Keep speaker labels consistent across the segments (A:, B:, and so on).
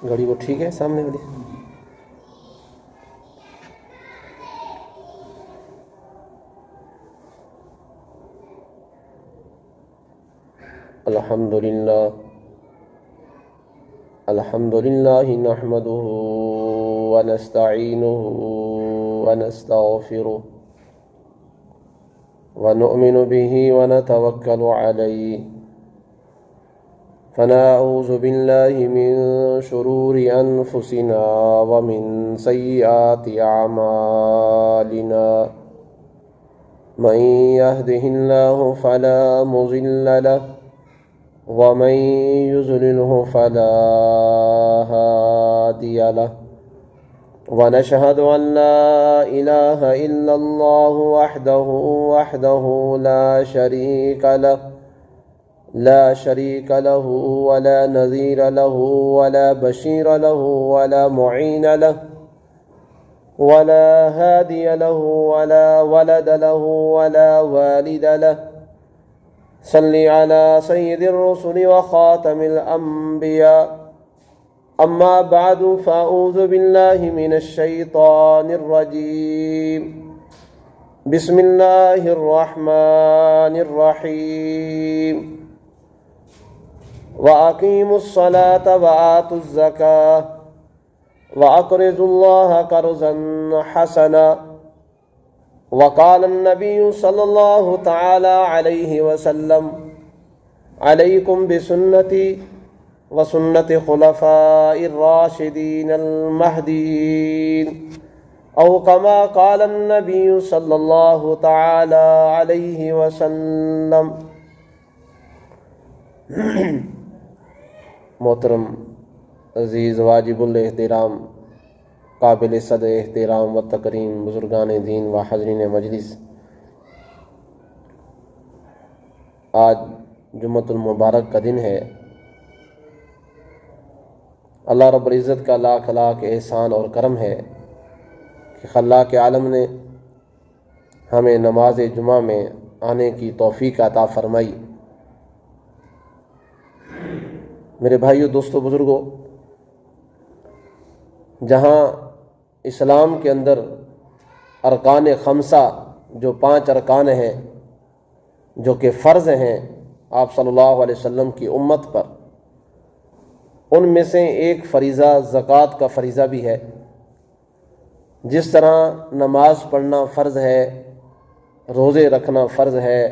A: گھڑی وہ ٹھیک ہے سامنے والی؟ الحمد للہ نحمده ونستعینه ونستغفره ونؤمن به ونتوکل علیہ فنعوذ باللہ من شرور انفسنا ومن سیئات اعمالنا من يهده الله فلا مضل له ومن يضلله فلا هادي له ونشهد أن لا إله إلا الله وحده لا شريك له ولا نظير له ولا بشير له ولا معين له ولا هادي له ولا ولد له ولا والد له صل على سيد الرسل وخاتم الأنبياء أما بعد فأعوذ بالله من الشيطان الرجيم بسم الله الرحمن الرحيم وأقيموا الصلاة وآتوا الزكاة وأقرضوا الله قرضا حسنا وقال النبي صلى الله تعالى عليه وسلم عليكم بسنتي وسنة خلفاء الراشدين المهديين أو كما قال النبي صلى الله تعالى عليه وسلم۔ محترم عزیز واجب الاحترام قابل صد احترام و تکریم بزرگان دین و حاضرین مجلس، آج جمعۃ المبارک کا دن ہے۔ اللہ رب العزت کا لاکھ لاکھ احسان اور کرم ہے کہ خلاق عالم نے ہمیں نماز جمعہ میں آنے کی توفیق عطا فرمائی۔ میرے بھائیو، دوستو، بزرگوں، جہاں اسلام کے اندر ارکان خمسہ جو 5 ارکان ہیں جو کہ فرض ہیں آپ صلی اللہ علیہ وسلم کی امت پر، ان میں سے ایک فریضہ زکوٰۃ کا فریضہ بھی ہے۔ جس طرح نماز پڑھنا فرض ہے، روزے رکھنا فرض ہے،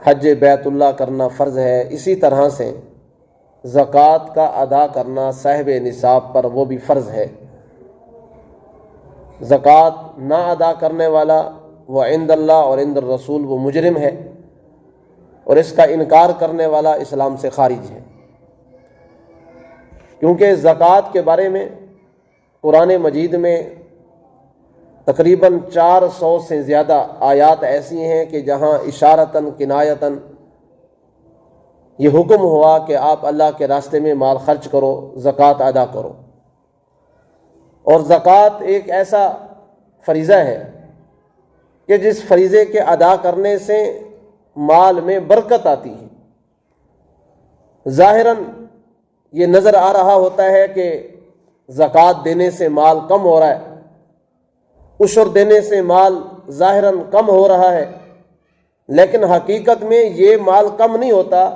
A: حج بیت اللہ کرنا فرض ہے، اسی طرح سے زکوٰۃ کا ادا کرنا صاحب نصاب پر وہ بھی فرض ہے۔ زکوٰۃ نہ ادا کرنے والا وہ عند اللہ اور عند الرسول وہ مجرم ہے، اور اس کا انکار کرنے والا اسلام سے خارج ہے، کیونکہ زکوٰۃ کے بارے میں قرآن مجید میں تقریباً 400 سے زیادہ آیات ایسی ہیں کہ جہاں اشارتاً کنایتاً یہ حکم ہوا کہ آپ اللہ کے راستے میں مال خرچ کرو، زکوٰۃ ادا کرو۔ اور زکوٰۃ ایک ایسا فریضہ ہے کہ جس فریضے کے ادا کرنے سے مال میں برکت آتی ہے۔ ظاہراً یہ نظر آ رہا ہوتا ہے کہ زکوٰۃ دینے سے مال کم ہو رہا ہے، عشر دینے سے مال ظاہراً کم ہو رہا ہے، لیکن حقیقت میں یہ مال کم نہیں ہوتا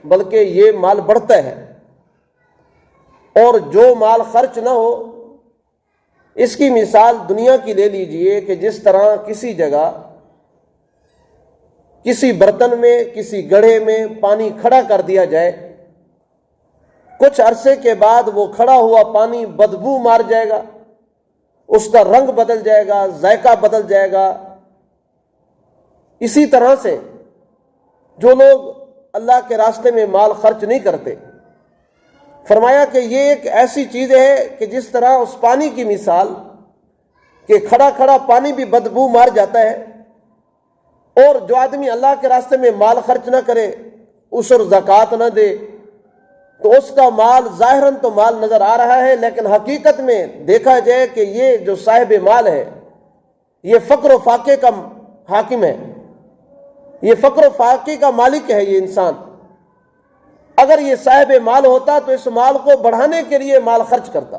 A: بلکہ یہ مال بڑھتا ہے۔ اور جو مال خرچ نہ ہو، اس کی مثال دنیا کی لے لیجئے کہ جس طرح کسی جگہ کسی برتن میں، کسی گڑھے میں پانی کھڑا کر دیا جائے، کچھ عرصے کے بعد وہ کھڑا ہوا پانی بدبو مار جائے گا، اس کا رنگ بدل جائے گا، ذائقہ بدل جائے گا۔ اسی طرح سے جو لوگ اللہ کے راستے میں مال خرچ نہیں کرتے، فرمایا کہ یہ ایک ایسی چیز ہے کہ جس طرح اس پانی کی مثال کہ کھڑا کھڑا پانی بھی بدبو مار جاتا ہے، اور جو آدمی اللہ کے راستے میں مال خرچ نہ کرے، عشر زکوٰۃ نہ دے، تو اس کا مال ظاہراً تو مال نظر آ رہا ہے، لیکن حقیقت میں دیکھا جائے کہ یہ جو صاحب مال ہے یہ فقر و فاقے کا حاکم ہے، یہ فقر و فاقے کا مالک ہے یہ انسان۔ اگر یہ صاحب مال ہوتا تو اس مال کو بڑھانے کے لیے مال خرچ کرتا.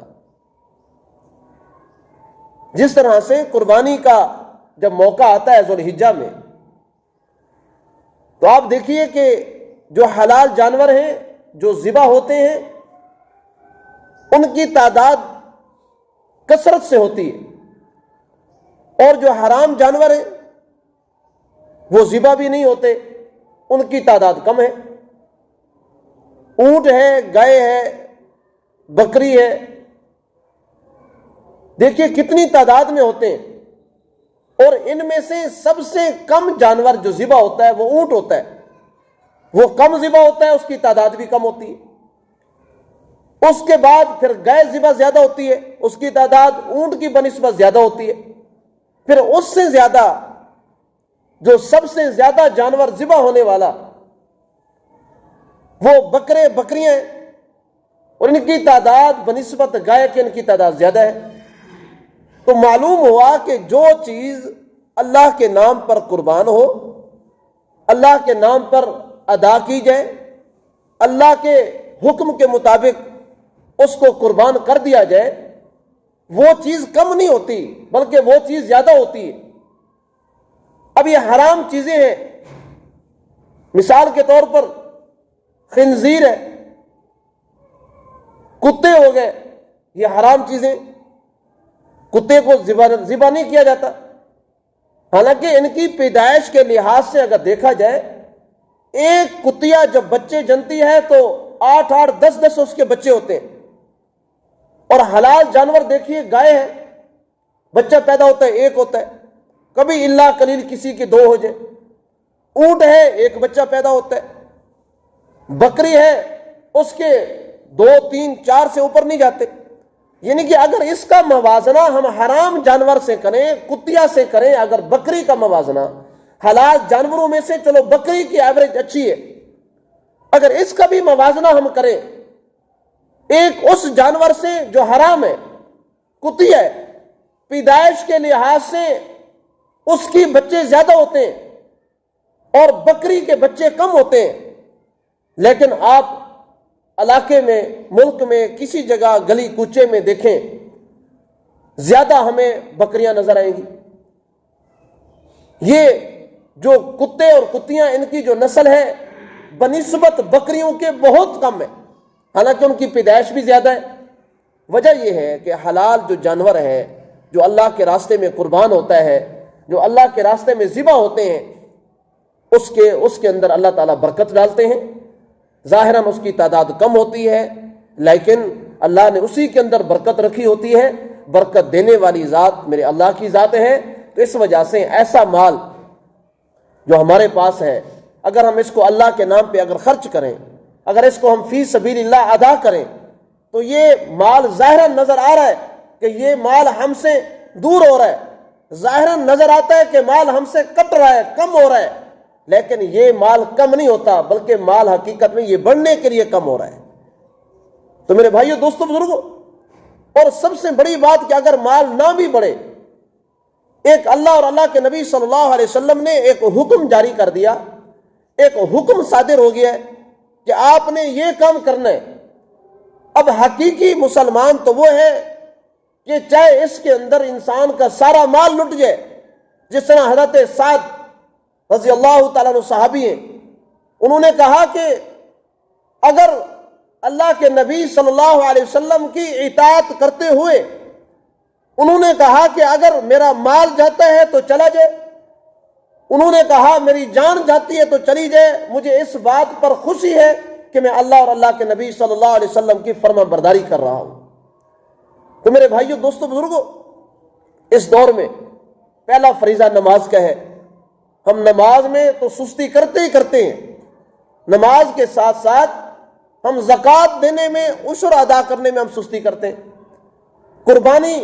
A: جس طرح سے قربانی کا جب موقع آتا ہے ذوالحجہ میں، تو آپ دیکھیے کہ جو حلال جانور ہیں جو ذبح ہوتے ہیں ان کی تعداد کثرت سے ہوتی ہے، اور جو حرام جانور ہیں وہ ذبح بھی نہیں ہوتے، ان کی تعداد کم ہے. اونٹ ہے، گائے ہے، بکری ہے، دیکھیے کتنی تعداد میں ہوتے ہیں، اور ان میں سے سب سے کم جانور جو ذبح ہوتا ہے وہ اونٹ ہوتا ہے. وہ کم ذبح ہوتا ہے، اس کی تعداد بھی کم ہوتی ہے. اس کے بعد پھر گائے ذبح زیادہ ہوتی ہے، اس کی تعداد اونٹ کی بنسبت زیادہ ہوتی ہے. پھر اس سے زیادہ جو سب سے زیادہ جانور ذبح ہونے والا وہ بکرے بکریاں ہیں، اور ان کی تعداد بنسبت گائے کے ان کی تعداد زیادہ ہے. تو معلوم ہوا کہ جو چیز اللہ کے نام پر قربان ہو، اللہ کے نام پر ادا کی جائے، اللہ کے حکم کے مطابق اس کو قربان کر دیا جائے، وہ چیز کم نہیں ہوتی بلکہ وہ چیز زیادہ ہوتی ہے. اب یہ حرام چیزیں ہیں، مثال کے طور پر خنزیر ہے، کتے ہو گئے، یہ حرام چیزیں. کتے کو ذبح نہیں کیا جاتا، حالانکہ ان کی پیدائش کے لحاظ سے اگر دیکھا جائے، ایک کتیا جب بچے جنتی ہے تو 8 10 اس کے بچے ہوتے ہیں. اور حلال جانور دیکھیے، گائے ہے، بچہ پیدا ہوتا ہے ایک ہوتا ہے، کبھی اللہ قلیل کسی کے 2 ہو جائے. اونٹ ہے، ایک بچہ پیدا ہوتا ہے. بکری ہے، اس کے 2 3 4 سے اوپر نہیں جاتے. یعنی کہ اگر اس کا موازنہ ہم حرام جانور سے کریں، کتیا سے کریں، اگر بکری کا موازنہ حلال جانوروں میں سے، چلو بکری کی ایوریج اچھی ہے، اگر اس کا بھی موازنہ ہم کریں ایک اس جانور سے جو حرام ہے، کتیا ہے، پیدائش کے لحاظ سے اس کی بچے زیادہ ہوتے ہیں اور بکری کے بچے کم ہوتے ہیں. لیکن آپ علاقے میں، ملک میں کسی جگہ گلی کوچے میں دیکھیں، زیادہ ہمیں بکریاں نظر آئیں گی. یہ جو کتے اور کتیاں، ان کی جو نسل ہے بنسبت بکریوں کے بہت کم ہے، حالانکہ ان کی پیدائش بھی زیادہ ہے. وجہ یہ ہے کہ حلال جو جانور ہے، جو اللہ کے راستے میں قربان ہوتا ہے، جو اللہ کے راستے میں ذبح ہوتے ہیں، اس کے اندر اللہ تعالیٰ برکت ڈالتے ہیں. ظاہراً اس کی تعداد کم ہوتی ہے، لیکن اللہ نے اسی کے اندر برکت رکھی ہوتی ہے. برکت دینے والی ذات میرے اللہ کی ذات ہے. تو اس وجہ سے ایسا مال جو ہمارے پاس ہے، اگر ہم اس کو اللہ کے نام پہ اگر خرچ کریں، اگر اس کو ہم فی سبیل اللہ ادا کریں، تو یہ مال ظاہراً نظر آ رہا ہے کہ یہ مال ہم سے دور ہو رہا ہے، ظاہراً نظر آتا ہے کہ مال ہم سے کٹ رہا ہے، کم ہو رہا ہے، لیکن یہ مال کم نہیں ہوتا، بلکہ مال حقیقت میں یہ بڑھنے کے لیے کم ہو رہا ہے. تو میرے بھائیو، دوستو، بزرگوں، اور سب سے بڑی بات کہ اگر مال نہ بھی بڑھے، ایک اللہ اور اللہ کے نبی صلی اللہ علیہ وسلم نے ایک حکم جاری کر دیا، ایک حکم صادر ہو گیا ہے کہ آپ نے یہ کام کرنا ہے. اب حقیقی مسلمان تو وہ ہے کہ چاہے اس کے اندر انسان کا سارا مال لٹ جائے، جس طرح حضرت سعد رضی اللہ تعالیٰ عنہ صحابی ہیں، انہوں نے کہا کہ اگر اللہ کے نبی صلی اللہ علیہ وسلم کی اطاعت کرتے ہوئے، انہوں نے کہا کہ اگر میرا مال جاتا ہے تو چلا جائے، انہوں نے کہا میری جان جاتی ہے تو چلی جائے، مجھے اس بات پر خوشی ہے کہ میں اللہ اور اللہ کے نبی صلی اللہ علیہ وسلم کی فرما برداری کر رہا ہوں. تو میرے بھائیو، دوستو، بزرگوں، اس دور میں پہلا فریضہ نماز کا ہے. ہم نماز میں تو سستی کرتے ہی کرتے ہیں، نماز کے ساتھ ساتھ ہم زکوٰۃ دینے میں، عشر ادا کرنے میں ہم سستی کرتے ہیں. قربانی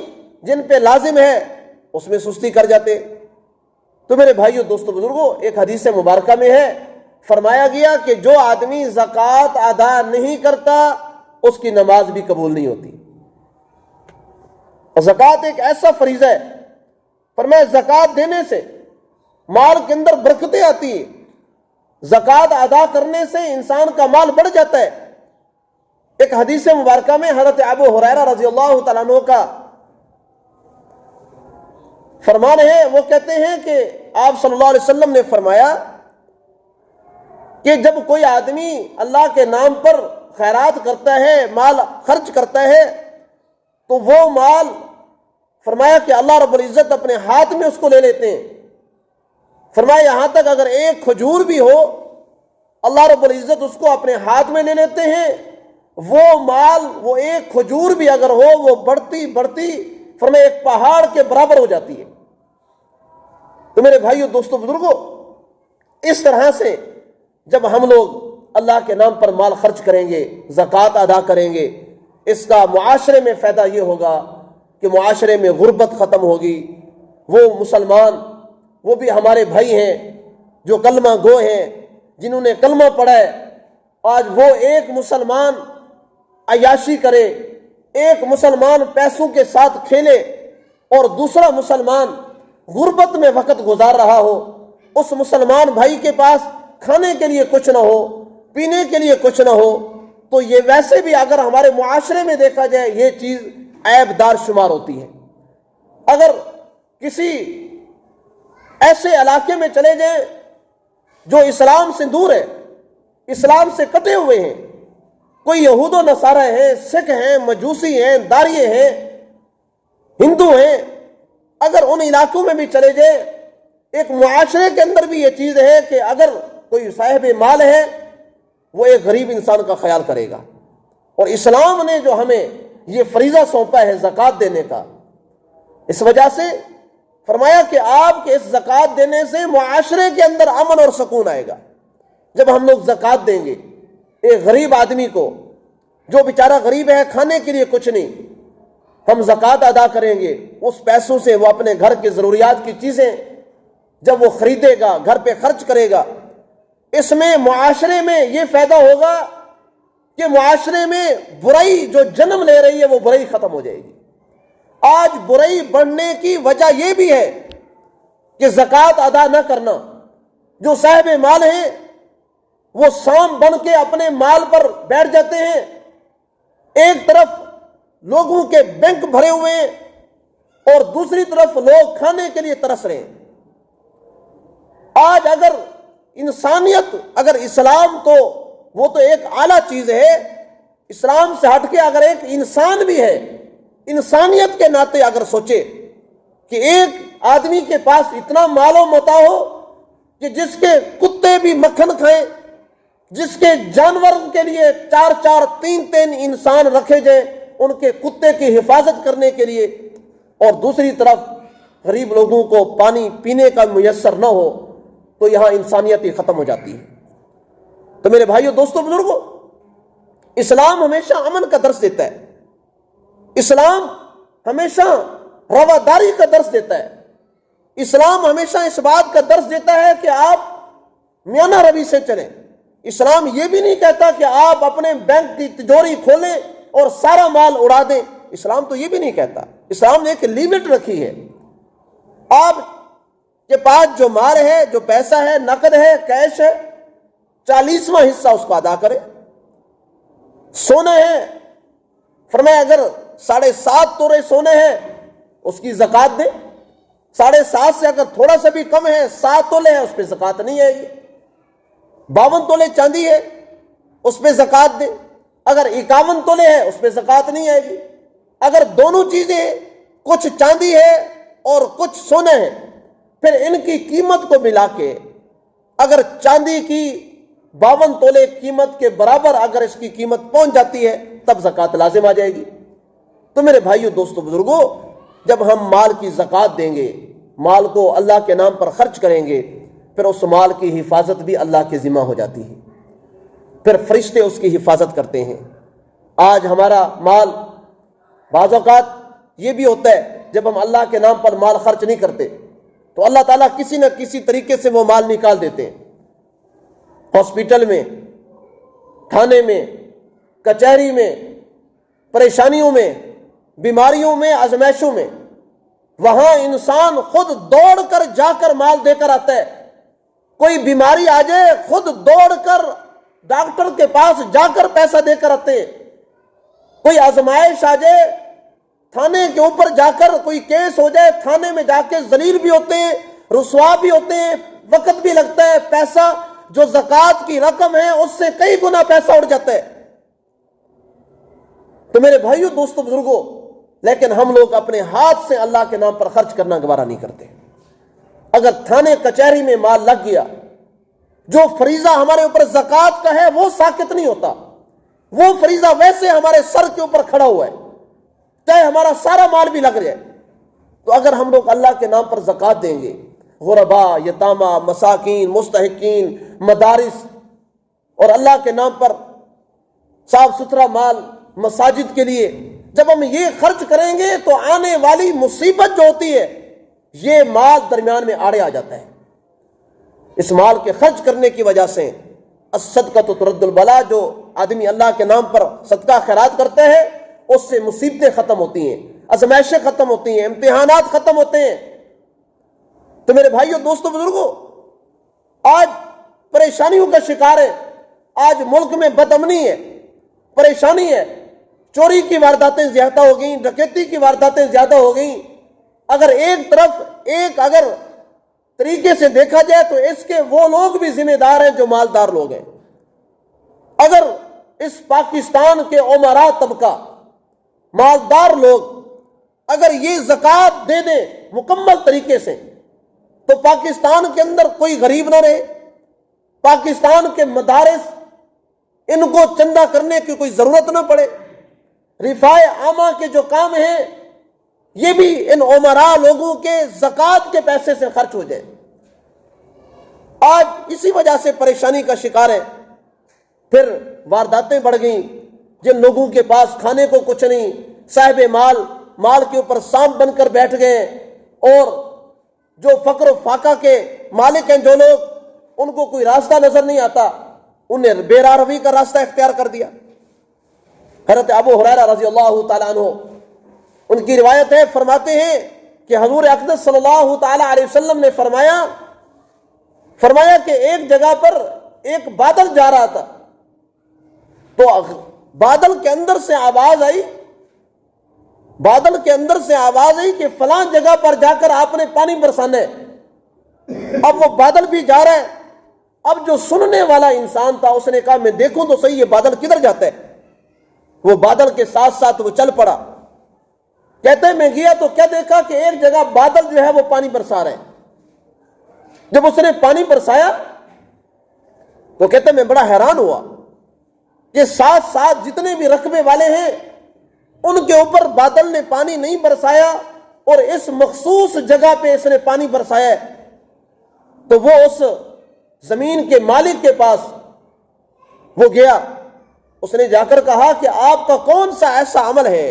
A: جن پہ لازم ہے اس میں سستی کر جاتے ہیں. تو میرے بھائیو، دوستو، بزرگوں، ایک حدیث مبارکہ میں ہے، فرمایا گیا کہ جو آدمی زکوٰۃ ادا نہیں کرتا اس کی نماز بھی قبول نہیں ہوتی. اور زکوٰۃ ایک ایسا فریضہ ہے، فرمایا زکوٰۃ دینے سے مال کے اندر برکتیں آتی ہیں، زکوٰۃ ادا کرنے سے انسان کا مال بڑھ جاتا ہے۔ ایک حدیث مبارکہ میں حضرت ابو ہریرہ رضی اللہ تعالیٰ عنہ کا فرمان ہے، وہ کہتے ہیں کہ آپ صلی اللہ علیہ وسلم نے فرمایا کہ جب کوئی آدمی اللہ کے نام پر خیرات کرتا ہے، مال خرچ کرتا ہے، تو وہ مال فرمایا کہ اللہ رب العزت اپنے ہاتھ میں اس کو لے لیتے ہیں۔ فرمایا یہاں تک اگر ایک کھجور بھی ہو، اللہ رب العزت اس کو اپنے ہاتھ میں لے لیتے ہیں۔ وہ مال، وہ ایک کھجور بھی اگر ہو، وہ بڑھتی بڑھتی فرمایا ایک پہاڑ کے برابر ہو جاتی ہے۔ تو میرے بھائیو، دوستو، بزرگوں، اس طرح سے جب ہم لوگ اللہ کے نام پر مال خرچ کریں گے، زکوٰۃ ادا کریں گے، اس کا معاشرے میں فائدہ یہ ہوگا کہ معاشرے میں غربت ختم ہوگی۔ وہ مسلمان، وہ بھی ہمارے بھائی ہیں جو کلمہ گو ہیں، جنہوں نے کلمہ پڑھا ہے، آج وہ ایک مسلمان عیاشی کرے، ایک مسلمان پیسوں کے ساتھ کھیلے اور دوسرا مسلمان غربت میں وقت گزار رہا ہو، اس مسلمان بھائی کے پاس کھانے کے لیے کچھ نہ ہو، پینے کے لیے کچھ نہ ہو، تو یہ ویسے بھی اگر ہمارے معاشرے میں دیکھا جائے یہ چیز عیب دار شمار ہوتی ہے۔ اگر کسی ایسے علاقے میں چلے جائیں جو اسلام سے دور ہے، اسلام سے کٹے ہوئے ہیں، کوئی یہود و نصارہ ہیں، سکھ ہیں، مجوسی ہیں، داریے ہیں، ہندو ہیں، اگر ان علاقوں میں بھی چلے جائیں، ایک معاشرے کے اندر بھی یہ چیز ہے کہ اگر کوئی صاحب مال ہے وہ ایک غریب انسان کا خیال کرے گا۔ اور اسلام نے جو ہمیں یہ فریضہ سونپا ہے زکوٰۃ دینے کا، اس وجہ سے فرمایا کہ آپ کے اس زکوٰۃ دینے سے معاشرے کے اندر امن اور سکون آئے گا۔ جب ہم لوگ زکوٰۃ دیں گے ایک غریب آدمی کو، جو بیچارہ غریب ہے، کھانے کے لیے کچھ نہیں، ہم زکوٰۃ ادا کریں گے، اس پیسوں سے وہ اپنے گھر کے ضروریات کی چیزیں جب وہ خریدے گا، گھر پہ خرچ کرے گا، اس میں معاشرے میں یہ فائدہ ہوگا کہ معاشرے میں برائی جو جنم لے رہی ہے وہ برائی ختم ہو جائے گی۔ آج برائی بڑھنے کی وجہ یہ بھی ہے کہ زکوٰۃ ادا نہ کرنا۔ جو صاحب مال ہیں وہ سام بن کے اپنے مال پر بیٹھ جاتے ہیں، ایک طرف لوگوں کے بینک بھرے ہوئے ہیں اور دوسری طرف لوگ کھانے کے لیے ترس رہے ہیں۔ آج اگر انسانیت، اگر اسلام تو وہ تو ایک اعلیٰ چیز ہے، اسلام سے ہٹ کے اگر ایک انسان بھی ہے، انسانیت کے ناطے اگر سوچے کہ ایک آدمی کے پاس اتنا مال و متاع ہو کہ جس کے کتے بھی مکھن کھائیں، جس کے جانور کے لیے 4 3 انسان رکھے جائیں ان کے کتے کی حفاظت کرنے کے لیے، اور دوسری طرف غریب لوگوں کو پانی پینے کا میسر نہ ہو، تو یہاں انسانیت ہی ختم ہو جاتی ہے۔ تو میرے بھائیو، دوستو، بزرگوں، اسلام ہمیشہ امن کا درس دیتا ہے، اسلام ہمیشہ رواداری کا درس دیتا ہے، اسلام ہمیشہ اس بات کا درس دیتا ہے کہ آپ میانہ روی سے چلیں۔ اسلام یہ بھی نہیں کہتا کہ آپ اپنے بینک کی تجوری کھولیں اور سارا مال اڑا دیں، اسلام تو یہ بھی نہیں کہتا۔ اسلام نے ایک لیمٹ رکھی ہے، آپ کے پاس جو مال ہے، جو پیسہ ہے، نقد ہے، کیش ہے، 40واں حصہ اس کو ادا کرے۔ سونا ہے، فرمایا اگر 7.5 تولے سونے ہیں اس کی زکوٰۃ دے، 7.5 سے اگر تھوڑا سا بھی کم ہے، 7 تولے ہے، اس پہ زکوٰۃ نہیں آئے گی۔ 52 تولے چاندی ہے، اس پہ زکوٰۃ دے، اگر 51 تولے ہے اس پہ زکوٰۃ نہیں آئے گی۔ اگر دونوں چیزیں، کچھ چاندی ہے اور کچھ سونا ہے، پھر ان کی قیمت کو ملا کے اگر چاندی کی 52 تولے قیمت کے برابر اگر اس کی قیمت پہنچ جاتی ہے تب زکوٰۃ لازم آ جائے گی۔ تو میرے بھائیو، دوستو، بزرگوں، جب ہم مال کی زکوٰۃ دیں گے، مال کو اللہ کے نام پر خرچ کریں گے، پھر اس مال کی حفاظت بھی اللہ کے ذمہ ہو جاتی ہے، پھر فرشتے اس کی حفاظت کرتے ہیں۔ آج ہمارا مال بعض اوقات یہ بھی ہوتا ہے جب ہم اللہ کے نام پر مال خرچ نہیں کرتے تو اللہ تعالیٰ کسی نہ کسی طریقے سے وہ مال نکال دیتے ہیں۔ ہاسپٹل میں، تھانے میں، کچہری میں، پریشانیوں میں، بیماریوں میں، آزمائشوں میں، وہاں انسان خود دوڑ کر جا کر مال دے کر آتا ہے، کوئی بیماری آ جائے خود دوڑ کر ڈاکٹر کے پاس جا کر پیسہ دے کر آتے ہیں، کوئی آزمائش آ جائے تھانے کے اوپر جا کر کوئی کیس ہو جائے تھانے میں جا کے ذلیل بھی ہوتے ہیں، رسوا بھی ہوتے ہیں، وقت بھی لگتا ہے، پیسہ جو زکوٰۃ کی رقم ہے اس سے کئی گنا پیسہ اڑ جاتا ہے۔ تو میرے بھائیوں، دوستوں، بزرگوں، لیکن ہم لوگ اپنے ہاتھ سے اللہ کے نام پر خرچ کرنا گوارا نہیں کرتے۔ اگر تھانے کچہری میں مال لگ گیا، جو فریضہ ہمارے اوپر زکوٰۃ کا ہے وہ ساقط نہیں ہوتا، وہ فریضہ ویسے ہمارے سر کے اوپر کھڑا ہوا ہے، چاہے ہمارا سارا مال بھی لگ جائے۔ تو اگر ہم لوگ اللہ کے نام پر زکوٰۃ دیں گے، غرباء، یتامہ، مساکین، مستحقین، مدارس، اور اللہ کے نام پر صاف ستھرا مال مساجد کے لیے جب ہم یہ خرچ کریں گے تو آنے والی مصیبت جو ہوتی ہے یہ مال درمیان میں آڑے آ جاتا ہے۔ اس مال کے خرچ کرنے کی وجہ سے الصدقۃ ترد البلا، جو آدمی اللہ کے نام پر صدقہ خیرات کرتے ہیں اس سے مصیبتیں ختم ہوتی ہیں، آزمائشیں ختم ہوتی ہیں، امتحانات ختم ہوتے ہیں۔ تو میرے بھائیوں، دوستوں، بزرگوں، آج پریشانیوں کا شکار ہے، آج ملک میں بد امنی ہے، پریشانی ہے، چوری کی وارداتیں زیادہ ہو گئیں، ڈکیتی کی وارداتیں زیادہ ہو گئیں۔ اگر ایک طرف اگر طریقے سے دیکھا جائے تو اس کے وہ لوگ بھی ذمہ دار ہیں جو مالدار لوگ ہیں۔ اگر اس پاکستان کے عمرا طبقہ، مالدار لوگ اگر یہ زکوٰۃ دے دیں مکمل طریقے سے تو پاکستان کے اندر کوئی غریب نہ رہے، پاکستان کے مدارس ان کو چندہ کرنے کی کوئی ضرورت نہ پڑے، رفاع عامہ کے جو کام ہیں یہ بھی ان عمراء لوگوں کے زکوٰۃ کے پیسے سے خرچ ہو جائے۔ آج اسی وجہ سے پریشانی کا شکار ہے، پھر وارداتیں بڑھ گئیں، جن لوگوں کے پاس کھانے کو کچھ نہیں، صاحب مال کے اوپر سانپ بن کر بیٹھ گئے، اور جو فقر و فاقہ کے مالک ہیں جو لوگ، ان کو کوئی راستہ نظر نہیں آتا، انہیں بے راہ روی کا راستہ اختیار کر دیا۔ حضرت ابو ہریرہ رضی اللہ تعالیٰ عنہ، ان کی روایت ہے، فرماتے ہیں کہ حضور اقدس صلی اللہ تعالیٰ علیہ وسلم نے فرمایا کہ ایک جگہ پر ایک بادل جا رہا تھا، تو بادل کے اندر سے آواز آئی کہ فلاں جگہ پر جا کر آپ نے پانی برسانا ہے۔ اب وہ بادل بھی جا رہا ہے، اب جو سننے والا انسان تھا اس نے کہا میں دیکھوں تو صحیح یہ بادل کدھر جاتا ہے۔ وہ بادل کے ساتھ ساتھ وہ چل پڑا، کہتے ہیں میں گیا تو کیا دیکھا کہ ایک جگہ بادل جو ہے وہ پانی برسا رہے ہیں۔ جب اس نے پانی برسایا تو کہتے ہیں میں بڑا حیران ہوا کہ ساتھ ساتھ جتنے بھی رقبے والے ہیں ان کے اوپر بادل نے پانی نہیں برسایا، اور اس مخصوص جگہ پہ اس نے پانی برسایا ہے۔ تو وہ اس زمین کے مالک کے پاس وہ گیا، اس نے جا کر کہا کہ آپ کا کون سا ایسا عمل ہے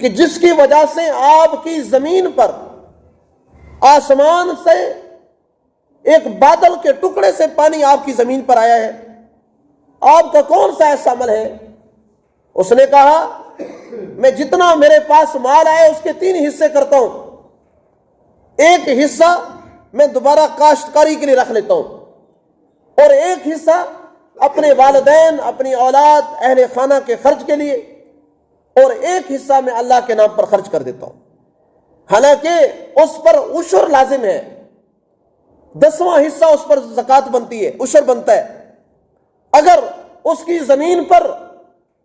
A: کہ جس کی وجہ سے آپ کی زمین پر آسمان سے ایک بادل کے ٹکڑے سے پانی آپ کی زمین پر آیا ہے؟ آپ کا کون سا ایسا عمل ہے؟ اس نے کہا میں جتنا میرے پاس مال آئے اس کے 3 حصے کرتا ہوں، ایک حصہ میں دوبارہ کاشتکاری کے لیے رکھ لیتا ہوں، اور ایک حصہ اپنے والدین، اپنی اولاد، اہل خانہ کے خرچ کے لیے، اور ایک حصہ میں اللہ کے نام پر خرچ کر دیتا ہوں۔ حالانکہ اس پر عشر لازم ہے، 10واں حصہ اس پر زکوٰۃ بنتی ہے، عشر بنتا ہے۔ اگر اس کی زمین پر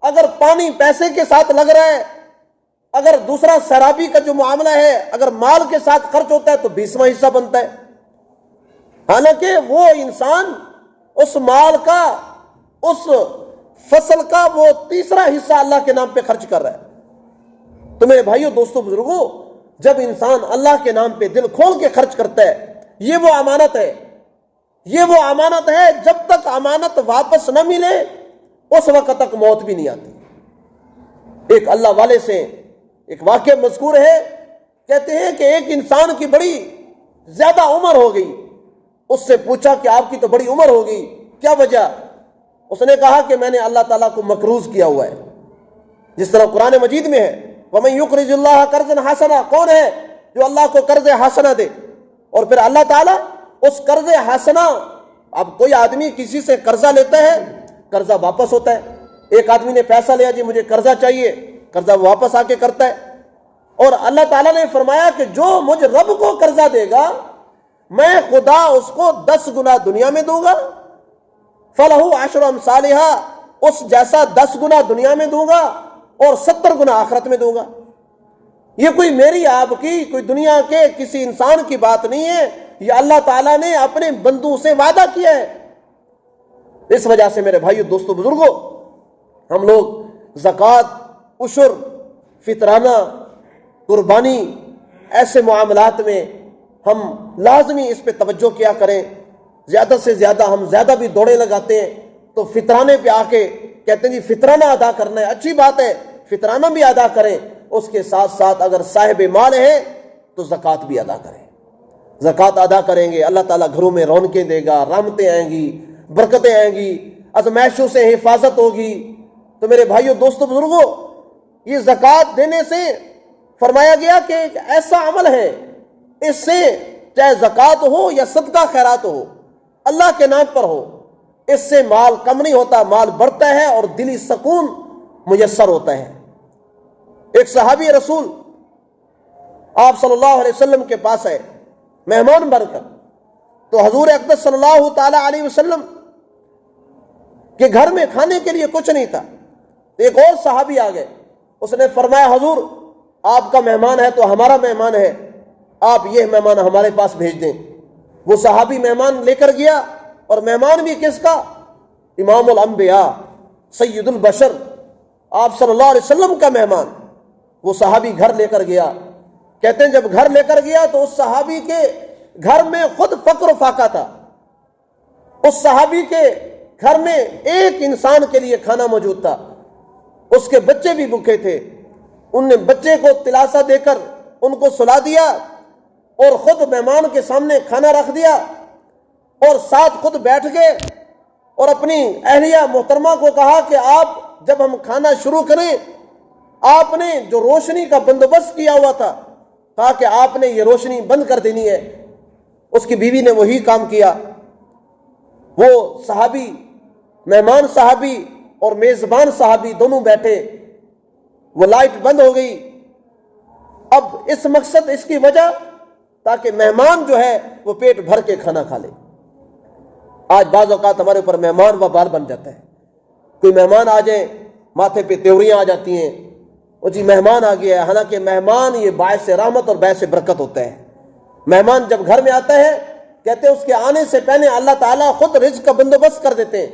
A: اگر پانی پیسے کے ساتھ لگ رہا ہے، اگر دوسرا سیرابی کا جو معاملہ ہے اگر مال کے ساتھ خرچ ہوتا ہے تو 20واں حصہ بنتا ہے۔ حالانکہ وہ انسان اس مال کا، اس فصل کا وہ 3 حصہ اللہ کے نام پہ خرچ کر رہا ہے۔ تو میرے بھائیوں، دوستوں، بزرگوں، جب انسان اللہ کے نام پہ دل کھول کے خرچ کرتا ہے، یہ وہ امانت ہے، یہ وہ امانت ہے، جب تک امانت واپس نہ ملے اس وقت تک موت بھی نہیں آتی۔ ایک اللہ والے سے ایک واقعہ مذکور ہے، کہتے ہیں کہ ایک انسان کی بڑی زیادہ عمر ہو گئی، اس سے پوچھا کہ آپ کی تو بڑی عمر ہو گئی، کیا وجہ؟ اس نے کہا کہ میں نے اللہ تعالیٰ کو مقروض کیا ہوا ہے، جس طرح قرآن مجید میں ہے وَمَن يُقْرِضِ اللَّهَ قَرْضًا حَسَنًا، کون ہے جو اللہ کو قرض حسنہ دے، اور پھر اللہ تعالیٰ اس قرض حسنہ، اب کوئی آدمی کسی سے قرضہ لیتا ہے، قرضہ واپس ہوتا ہے. ایک آدمی نے پیسہ لیا، جی مجھے قرضہ چاہیے، قرضہ واپس آ کے کرتا ہے. اور اللہ تعالیٰ نے فرمایا کہ جو مجھ رب کو قرضہ دے گا میں خدا اس کو 10 گنا دنیا میں دوں گا، فَلَهُ عَشْرُ أَمْثَالِهَا، اس جیسا 10 گنا دنیا میں دوں گا اور 70 گنا آخرت میں دوں گا. یہ کوئی میری آپ کی، کوئی دنیا کے کسی انسان کی بات نہیں ہے، یہ اللہ تعالیٰ نے اپنے بندوں سے وعدہ کیا ہے. اس وجہ سے میرے بھائیو، دوستو، بزرگوں، ہم لوگ زکوٰۃ، عشر، فطرانہ، قربانی، ایسے معاملات میں ہم لازمی اس پہ توجہ کیا کریں. زیادہ سے زیادہ ہم زیادہ بھی دوڑے لگاتے ہیں تو فطرانے پہ آ کے کہتے ہیں جی فطرانہ ادا کرنا ہے، اچھی بات ہے، فطرانہ بھی ادا کریں، اس کے ساتھ ساتھ اگر صاحب مال ہے تو زکوٰۃ بھی ادا کریں. زکوٰۃ ادا کریں گے اللہ تعالیٰ گھروں میں رونقیں دے گا، رحمتیں آئیں گی، برکتیں آئیں گی، ازمائشوں سے حفاظت ہوگی. تو میرے بھائیو، دوستو، بزرگوں، یہ زکوٰۃ دینے سے فرمایا گیا کہ ایک ایسا عمل ہے، اس سے چاہے زکوٰۃ ہو یا صدقہ خیرات ہو، اللہ کے نام پر ہو، اس سے مال کم نہیں ہوتا، مال بڑھتا ہے اور دلی سکون میسر ہوتا ہے. ایک صحابی رسول آپ صلی اللہ علیہ وسلم کے پاس ہے مہمان بن کر، تو حضور اقدس صلی اللہ تعالی علیہ وسلم کے گھر میں کھانے کے لیے کچھ نہیں تھا. ایک اور صحابی آ گئے، اس نے فرمایا حضور آپ کا مہمان ہے تو ہمارا مہمان ہے، آپ یہ مہمان ہمارے پاس بھیج دیں. وہ صحابی مہمان لے کر گیا، اور مہمان بھی کس کا؟ امام الانبیاء، سید البشر، آپ صلی اللہ علیہ وسلم کا مہمان. وہ صحابی گھر لے کر گیا. کہتے ہیں جب گھر لے کر گیا تو اس صحابی کے گھر میں خود فقر و فاقہ تھا. اس صحابی کے گھر میں ایک انسان کے لیے کھانا موجود تھا، اس کے بچے بھی بھوکے تھے. ان نے بچے کو دلاسا دے کر ان کو سلا دیا اور خود مہمان کے سامنے کھانا رکھ دیا، اور ساتھ خود بیٹھ گئے اور اپنی اہلیہ محترمہ کو کہا کہ آپ جب ہم کھانا شروع کریں، آپ نے جو روشنی کا بندوبست کیا ہوا تھا، کہا کہ آپ نے یہ روشنی بند کر دینی ہے. اس کی بیوی نے وہی کام کیا. وہ صحابی، مہمان صحابی اور میزبان صحابی دونوں بیٹھے، وہ لائٹ بند ہو گئی. اب اس مقصد، اس کی وجہ تاکہ مہمان جو ہے وہ پیٹ بھر کے کھانا کھا لے. آج بعض اوقات ہمارے اوپر مہمان وبال بن جاتا ہے. کوئی مہمان آ جائے، ماتھے پہ تیوریاں آ جاتی ہیں، وہ جی مہمان آ گیا ہے. حالانکہ مہمان یہ باعث رحمت اور باعث برکت ہوتا ہے. مہمان جب گھر میں آتا ہے، کہتے ہیں اس کے آنے سے پہلے اللہ تعالیٰ خود رزق کا بندوبست کر دیتے ہیں.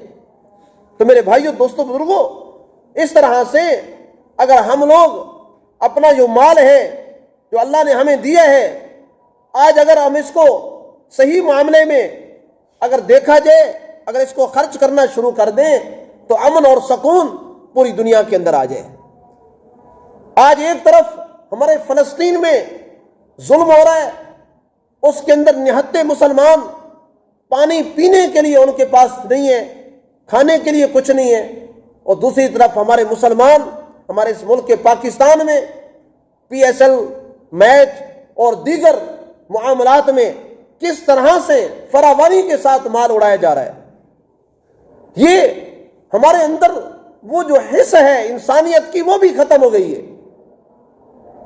A: تو میرے بھائیو، دوستو، بزرگوں، اس طرح سے اگر ہم لوگ اپنا جو مال ہے جو اللہ نے ہمیں دیا ہے، آج اگر ہم اس کو صحیح معاملے میں اگر دیکھا جائے، اگر اس کو خرچ کرنا شروع کر دیں تو امن اور سکون پوری دنیا کے اندر آ جائے. آج ایک طرف ہمارے فلسطین میں ظلم ہو رہا ہے، اس کے اندر نہتے مسلمان پانی پینے کے لیے ان کے پاس نہیں ہے، کھانے کے لیے کچھ نہیں ہے. اور دوسری طرف ہمارے مسلمان ہمارے اس ملک کے پاکستان میں PSL میچ اور دیگر معاملات میں کس طرح سے فراوانی کے ساتھ مال اڑایا جا رہا ہے. یہ ہمارے اندر وہ جو حص ہے انسانیت کی، وہ بھی ختم ہو گئی ہے.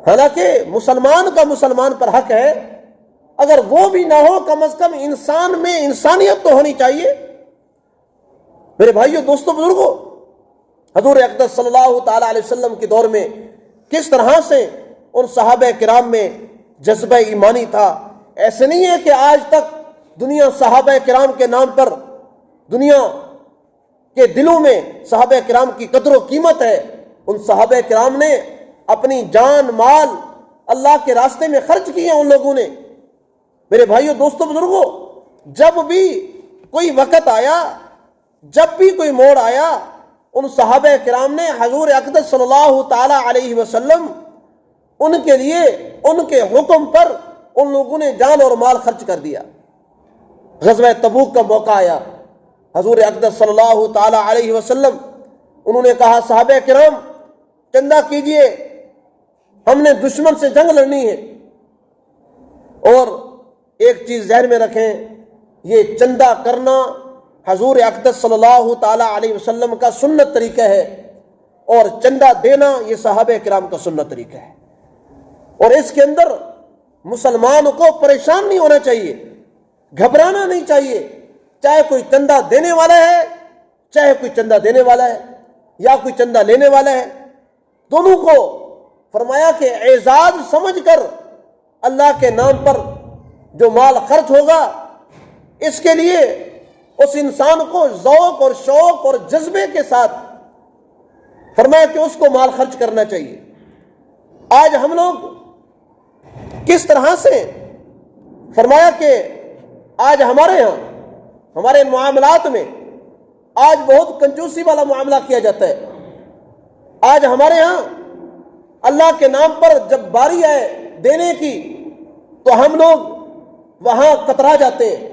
A: حالانکہ مسلمان کا مسلمان پر حق ہے، اگر وہ بھی نہ ہو، کم از کم انسان میں انسانیت تو ہونی چاہیے. میرے بھائیو، دوستو، بزرگوں، حضور اقدس صلی اللہ تعالی علیہ وسلم کے دور میں کس طرح سے ان صحابہ کرام میں جذبہ ایمانی تھا. ایسے نہیں ہے کہ آج تک دنیا صحابہ کرام کے نام پر، دنیا کے دلوں میں صحابہ کرام کی قدر و قیمت ہے. ان صحابہ کرام نے اپنی جان مال اللہ کے راستے میں خرچ کیے ان لوگوں نے. میرے بھائیو، دوستو، بزرگوں، جب بھی کوئی وقت آیا، جب بھی کوئی موڑ آیا، ان صحابہ کرام نے حضور اقدس صلی اللہ تعالی علیہ وسلم ان کے لیے، ان کے حکم پر ان لوگوں نے جان اور مال خرچ کر دیا. غزوہ تبوک کا موقع آیا، حضور اقدس صلی اللہ تعالی علیہ وسلم انہوں نے کہا صحابہ کرام چندہ کیجئے، ہم نے دشمن سے جنگ لڑنی ہے. اور ایک چیز ذہن میں رکھیں، یہ چندہ کرنا حضور اقدس صلی اللہ تعالیٰ علیہ وسلم کا سنت طریقہ ہے، اور چندہ دینا یہ صحابہ کرام کا سنت طریقہ ہے، اور اس کے اندر مسلمان کو پریشان نہیں ہونا چاہیے، گھبرانا نہیں چاہیے، چاہے کوئی چندہ دینے والا ہے، چاہے کوئی چندہ دینے والا ہے یا کوئی چندہ لینے والا ہے، دونوں کو فرمایا کہ اعزاز سمجھ کر اللہ کے نام پر جو مال خرچ ہوگا، اس کے لیے اس انسان کو ذوق اور شوق اور جذبے کے ساتھ فرمایا کہ اس کو مال خرچ کرنا چاہیے۔ آج ہم لوگ کس طرح سے فرمایا کہ آج ہمارے ہاں ہمارے معاملات میں آج بہت کنجوسی والا معاملہ کیا جاتا ہے۔ آج ہمارے ہاں اللہ کے نام پر جب باری آئے دینے کی تو ہم لوگ وہاں کترا جاتے ہیں،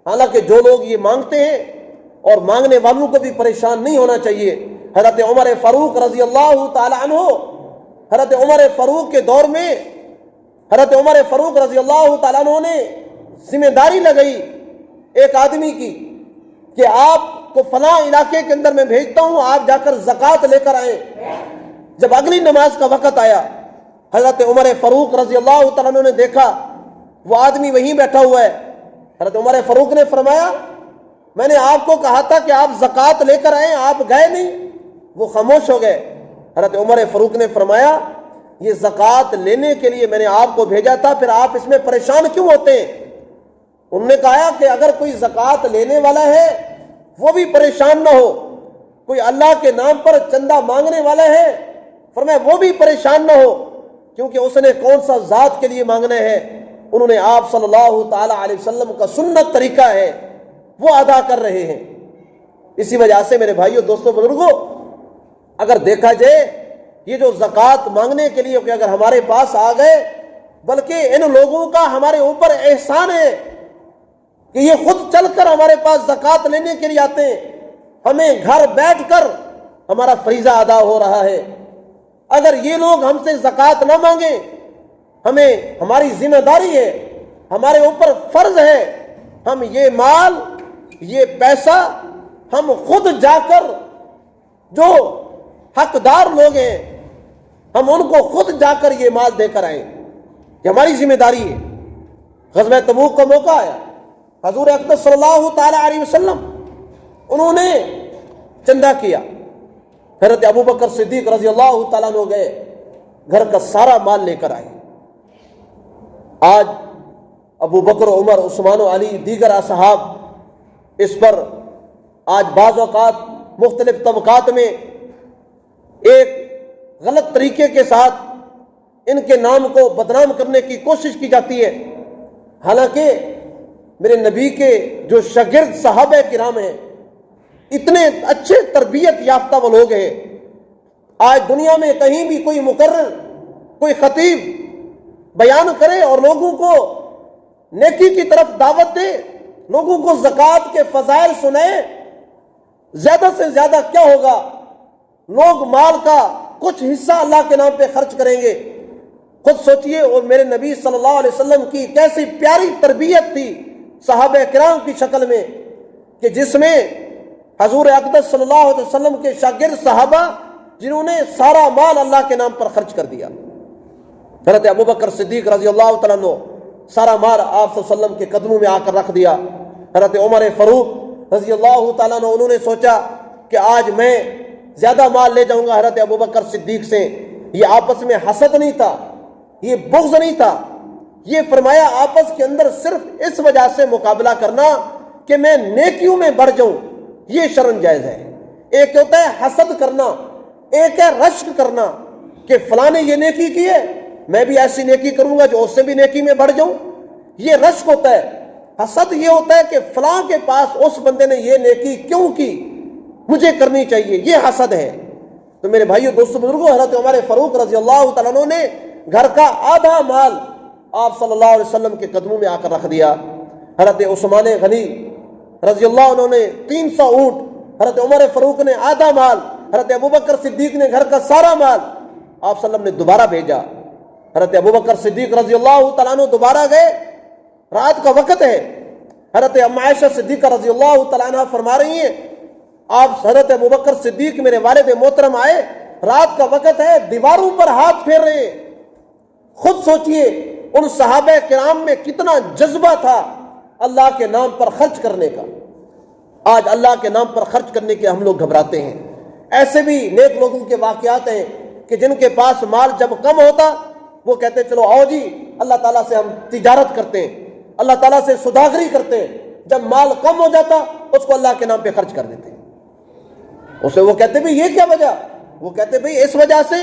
A: حالانکہ جو لوگ یہ مانگتے ہیں اور مانگنے والوں کو بھی پریشان نہیں ہونا چاہیے۔ حضرت عمر فاروق رضی اللہ تعالی عنہ، حضرت عمر فاروق کے دور میں حضرت عمر فاروق رضی اللہ تعالیٰ عنہ نے ذمہ داری لگائی ایک آدمی کی کہ آپ کو فلاں علاقے کے اندر میں بھیجتا ہوں، آپ جا کر زکوٰۃ لے کر آئیں۔ جب اگلی نماز کا وقت آیا، حضرت عمر فاروق رضی اللہ تعالیٰ عنہ نے دیکھا وہ آدمی وہیں بیٹھا ہوا ہے۔ حضرت عمر فاروق نے فرمایا میں نے آپ کو کہا تھا کہ آپ زکوٰۃ لے کر آئیں، آپ گئے نہیں۔ وہ خاموش ہو گئے۔ حضرت عمر فاروق نے فرمایا یہ زکوٰۃ لینے کے لیے میں نے آپ کو بھیجا تھا، پھر آپ اس میں پریشان کیوں ہوتے ہیں؟ انہوں نے کہا کہ اگر کوئی زکوٰۃ لینے والا ہے وہ بھی پریشان نہ ہو، کوئی اللہ کے نام پر چندہ مانگنے والا ہے فرمایا وہ بھی پریشان نہ ہو، کیونکہ اس نے کون سا ذات کے لیے مانگنا ہے، انہوں نے آپ صلی اللہ تعالی علیہ وسلم کا سنت طریقہ ہے وہ ادا کر رہے ہیں۔ اسی وجہ سے میرے بھائیوں، دوستوں، بزرگوں، اگر دیکھا جائے یہ جو زکوٰۃ مانگنے کے لیے کہ اگر ہمارے پاس آ گئے، بلکہ ان لوگوں کا ہمارے اوپر احسان ہے کہ یہ خود چل کر ہمارے پاس زکوٰۃ لینے کے لیے آتے ہیں، ہمیں گھر بیٹھ کر ہمارا فریضہ ادا ہو رہا ہے۔ اگر یہ لوگ ہم سے زکوٰۃ نہ مانگیں، ہمیں ہماری ذمہ داری ہے، ہمارے اوپر فرض ہے، ہم یہ مال یہ پیسہ ہم خود جا کر جو حقدار لوگ ہیں ہم ان کو خود جا کر یہ مال دے کر آئیں، یہ ہماری ذمہ داری ہے۔ غزوہ تبوک کا موقع آیا، حضور اقدس صلی اللہ تعالی علیہ وسلم انہوں نے چندہ کیا، حضرت ابو بکر صدیق رضی اللہ تعالیٰ عنہ گئے، گھر کا سارا مال لے کر آئے۔ آج ابو بکر، عمر، عثمان و علی، دیگر اصحاب اس پر آج بعض اوقات مختلف طبقات میں ایک غلط طریقے کے ساتھ ان کے نام کو بدنام کرنے کی کوشش کی جاتی ہے، حالانکہ میرے نبی کے جو شاگرد صحابہ کرام ہیں، اتنے اچھے تربیت یافتہ وہ لوگ ہیں، آج دنیا میں کہیں بھی کوئی مقرر، کوئی خطیب بیان کرے اور لوگوں کو نیکی کی طرف دعوت دے، لوگوں کو زکوٰۃ کے فضائل سنائے، زیادہ سے زیادہ کیا ہوگا؟ لوگ مال کا کچھ حصہ اللہ کے نام پہ خرچ کریں گے۔ خود سوچئے، اور میرے نبی صلی اللہ علیہ وسلم کی کیسی پیاری تربیت تھی صحابہ کرام کی شکل میں، کہ جس میں حضور اقدس صلی اللہ علیہ وسلم کے شاگرد صحابہ جنہوں نے سارا مال اللہ کے نام پر خرچ کر دیا۔ حضرت ابو بکر صدیق رضی اللہ تعالیٰ عنہ سارا مال آپ صلی اللہ علیہ وسلم کے قدموں میں آ کر رکھ دیا۔ حضرت عمر فاروق رضی اللہ تعالیٰ عنہ انہوں نے سوچا کہ آج میں زیادہ مال لے جاؤں گا حضرت ابو بکر صدیق سے۔ یہ آپس میں حسد نہیں تھا، یہ بغض نہیں تھا، یہ فرمایا آپس کے اندر صرف اس وجہ سے مقابلہ کرنا کہ میں نیکیوں میں بڑھ جاؤں، یہ شرن جائز ہے۔ ایک ہوتا ہے حسد کرنا، ایک ہے رشک کرنا کہ فلاں نے یہ نیکی کی ہے میں بھی ایسی نیکی کروں گا جو اس سے بھی نیکی میں بڑھ جاؤں، یہ رشک ہوتا ہے۔ حسد یہ ہوتا ہے کہ فلاں کے پاس اس بندے نے یہ نیکی کیوں کی، مجھے کرنی چاہیے، یہ حسد ہے۔ تو میرے بھائیو، دوستو، بزرگوں، حضرت عمر فاروق رضی اللہ تعالیٰ عنہ نے گھر کا آدھا مال آپ صلی اللہ علیہ وسلم کے قدموں میں آ کر رکھ دیا۔ حضرت عثمان غنی رضی اللہ عنہ نے 300 اونٹ، حضرت عمر فاروق نے آدھا مال، حضرت ابوبکر صدیق نے گھر کا سارا مال، آپ صلی اللہ علیہ وسلم نے دوبارہ بھیجا۔ حضرت ابوبکر صدیق رضی اللہ تعالیٰ عنہ دوبارہ گئے، رات کا وقت ہے، حضرت ام عائشہ صدیقہ رضی اللہ تعالیٰ عنہ فرما رہی ہیں، آپ حضرت ابوبکر صدیق میرے والد محترم آئے، رات کا وقت ہے، دیواروں پر ہاتھ پھیر رہے ہیں۔ خود سوچئے ان صحابہ کرام میں کتنا جذبہ تھا اللہ کے نام پر خرچ کرنے کا۔ آج اللہ کے نام پر خرچ کرنے کے ہم لوگ گھبراتے ہیں۔ ایسے بھی نیک لوگوں کے واقعات ہیں کہ جن کے پاس مال جب کم ہوتا وہ کہتے چلو آؤ جی اللہ تعالیٰ سے ہم تجارت کرتے ہیں، اللہ تعالیٰ سے سوداگری کرتے ہیں۔ جب مال کم ہو جاتا اس کو اللہ کے نام پہ خرچ کر دیتے ہیں۔ اسے وہ کہتے بھی یہ کیا وجہ؟ وہ کہتے بھئی اس وجہ سے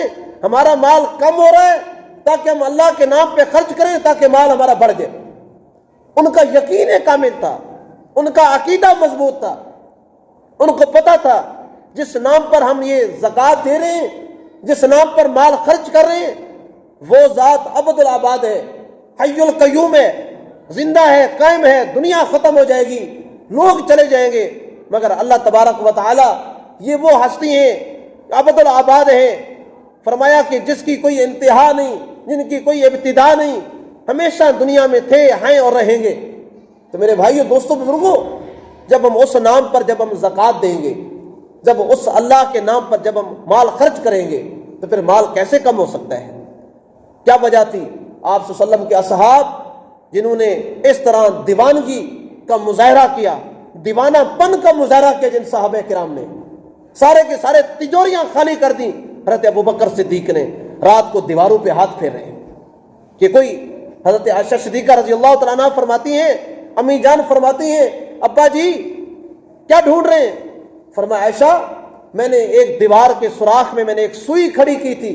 A: ہمارا مال کم ہو رہا ہے تاکہ ہم اللہ کے نام پہ خرچ کریں تاکہ مال ہمارا بڑھ جائے۔ ان کا یقین کامل تھا، ان کا عقیدہ مضبوط تھا، ان کو پتا تھا جس نام پر ہم یہ زکوٰۃ دے رہے ہیں، جس نام پر مال خرچ کر رہے ہیں، وہ ذات ابد الآباد ہے، حی القیوم ہے، زندہ ہے، قائم ہے۔ دنیا ختم ہو جائے گی، لوگ چلے جائیں گے، مگر اللہ تبارک و تعالی یہ وہ ہستی ہیں ابد الآباد ہیں۔ فرمایا کہ جس کی کوئی انتہا نہیں، جن کی کوئی ابتدا نہیں، ہمیشہ دنیا میں تھے، ہیں اور رہیں گے۔ تو میرے بھائیو، دوستو، بزرگوں، جب ہم اس نام پر جب ہم زکوٰۃ دیں گے، جب اس اللہ کے نام پر جب ہم مال خرچ کریں گے تو پھر مال کیسے کم ہو سکتا ہے؟ کیا وجہ تھی؟ آپ صلی اللہ علیہ وسلم کے اصحاب جنہوں نے اس طرح دیوانگی کا مظاہرہ کیا، دیوانہ پن کا مظاہرہ کیا، جن صحابہ کرام نے سارے کے سارے تجوریاں خالی کر دیں۔ حضرت ابوبکر صدیق نے رات کو دیواروں پہ ہاتھ پھیر رہے ہیں کہ کوئی حضرت عائشہ صدیقہ رضی اللہ تعالیٰ عنہ فرماتی ہیں، امی جان فرماتی ہیں، ابا جی کیا ڈھونڈ رہے ہیں؟ فرمایا عائشہ میں نے ایک دیوار کے سوراخ میں ایک سوئی کھڑی کی تھی،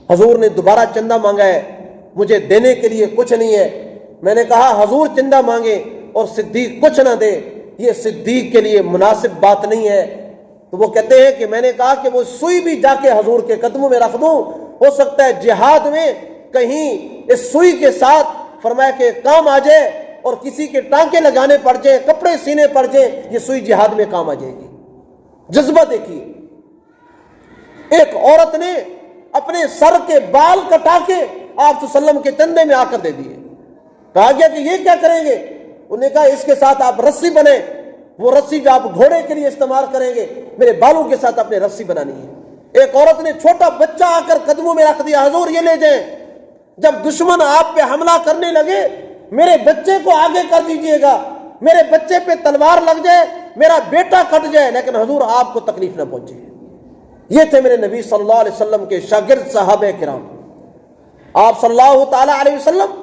A: حضور نے دوبارہ چندہ مانگا ہے، مجھے دینے کے لیے کچھ نہیں ہے۔ میں نے کہا حضور چندہ مانگے اور صدیق کچھ نہ دے، یہ صدیق کے لیے مناسب بات نہیں ہے۔ تو وہ کہتے ہیں کہ میں نے کہا کہ وہ سوئی بھی جا کے حضور کے قدموں میں رکھ دوں، ہو سکتا ہے جہاد میں کہیں اس سوئی کے ساتھ فرمایا کہ کام آ جائے اور کسی کے ٹانکے لگانے پڑ جائیں، کپڑے سینے پڑ جائیں، یہ سوئی جہاد میں کام آ جائے گی۔ جذبہ دیکھیے، ایک عورت نے اپنے سر کے بال کٹا کے آپ صلی اللہ علیہ وسلم کے چندے میں آ کر دے دیے۔ کہا گیا کہ یہ کیا کریں گے؟ انہوں نے کہا اس کے ساتھ آپ رسی بنیں، وہ رسی جو آپ گھوڑے کے لیے استعمال کریں گے، میرے بالوں کے ساتھ اپنے رسی بنانی ہے۔ ایک عورت نے چھوٹا بچہ آ کر قدموں میں رکھ دیا، حضور یہ لے جائیں، جب دشمن آپ پہ حملہ کرنے لگے میرے بچے کو آگے کر دیجئے گا، میرے بچے پہ تلوار لگ جائے، میرا بیٹا کٹ جائے، لیکن حضور آپ کو تکلیف نہ پہنچے۔ یہ تھے میرے نبی صلی اللہ علیہ وسلم کے شاگرد صحابہ کرام۔ آپ صلی اللہ تعالیٰ علیہ وسلم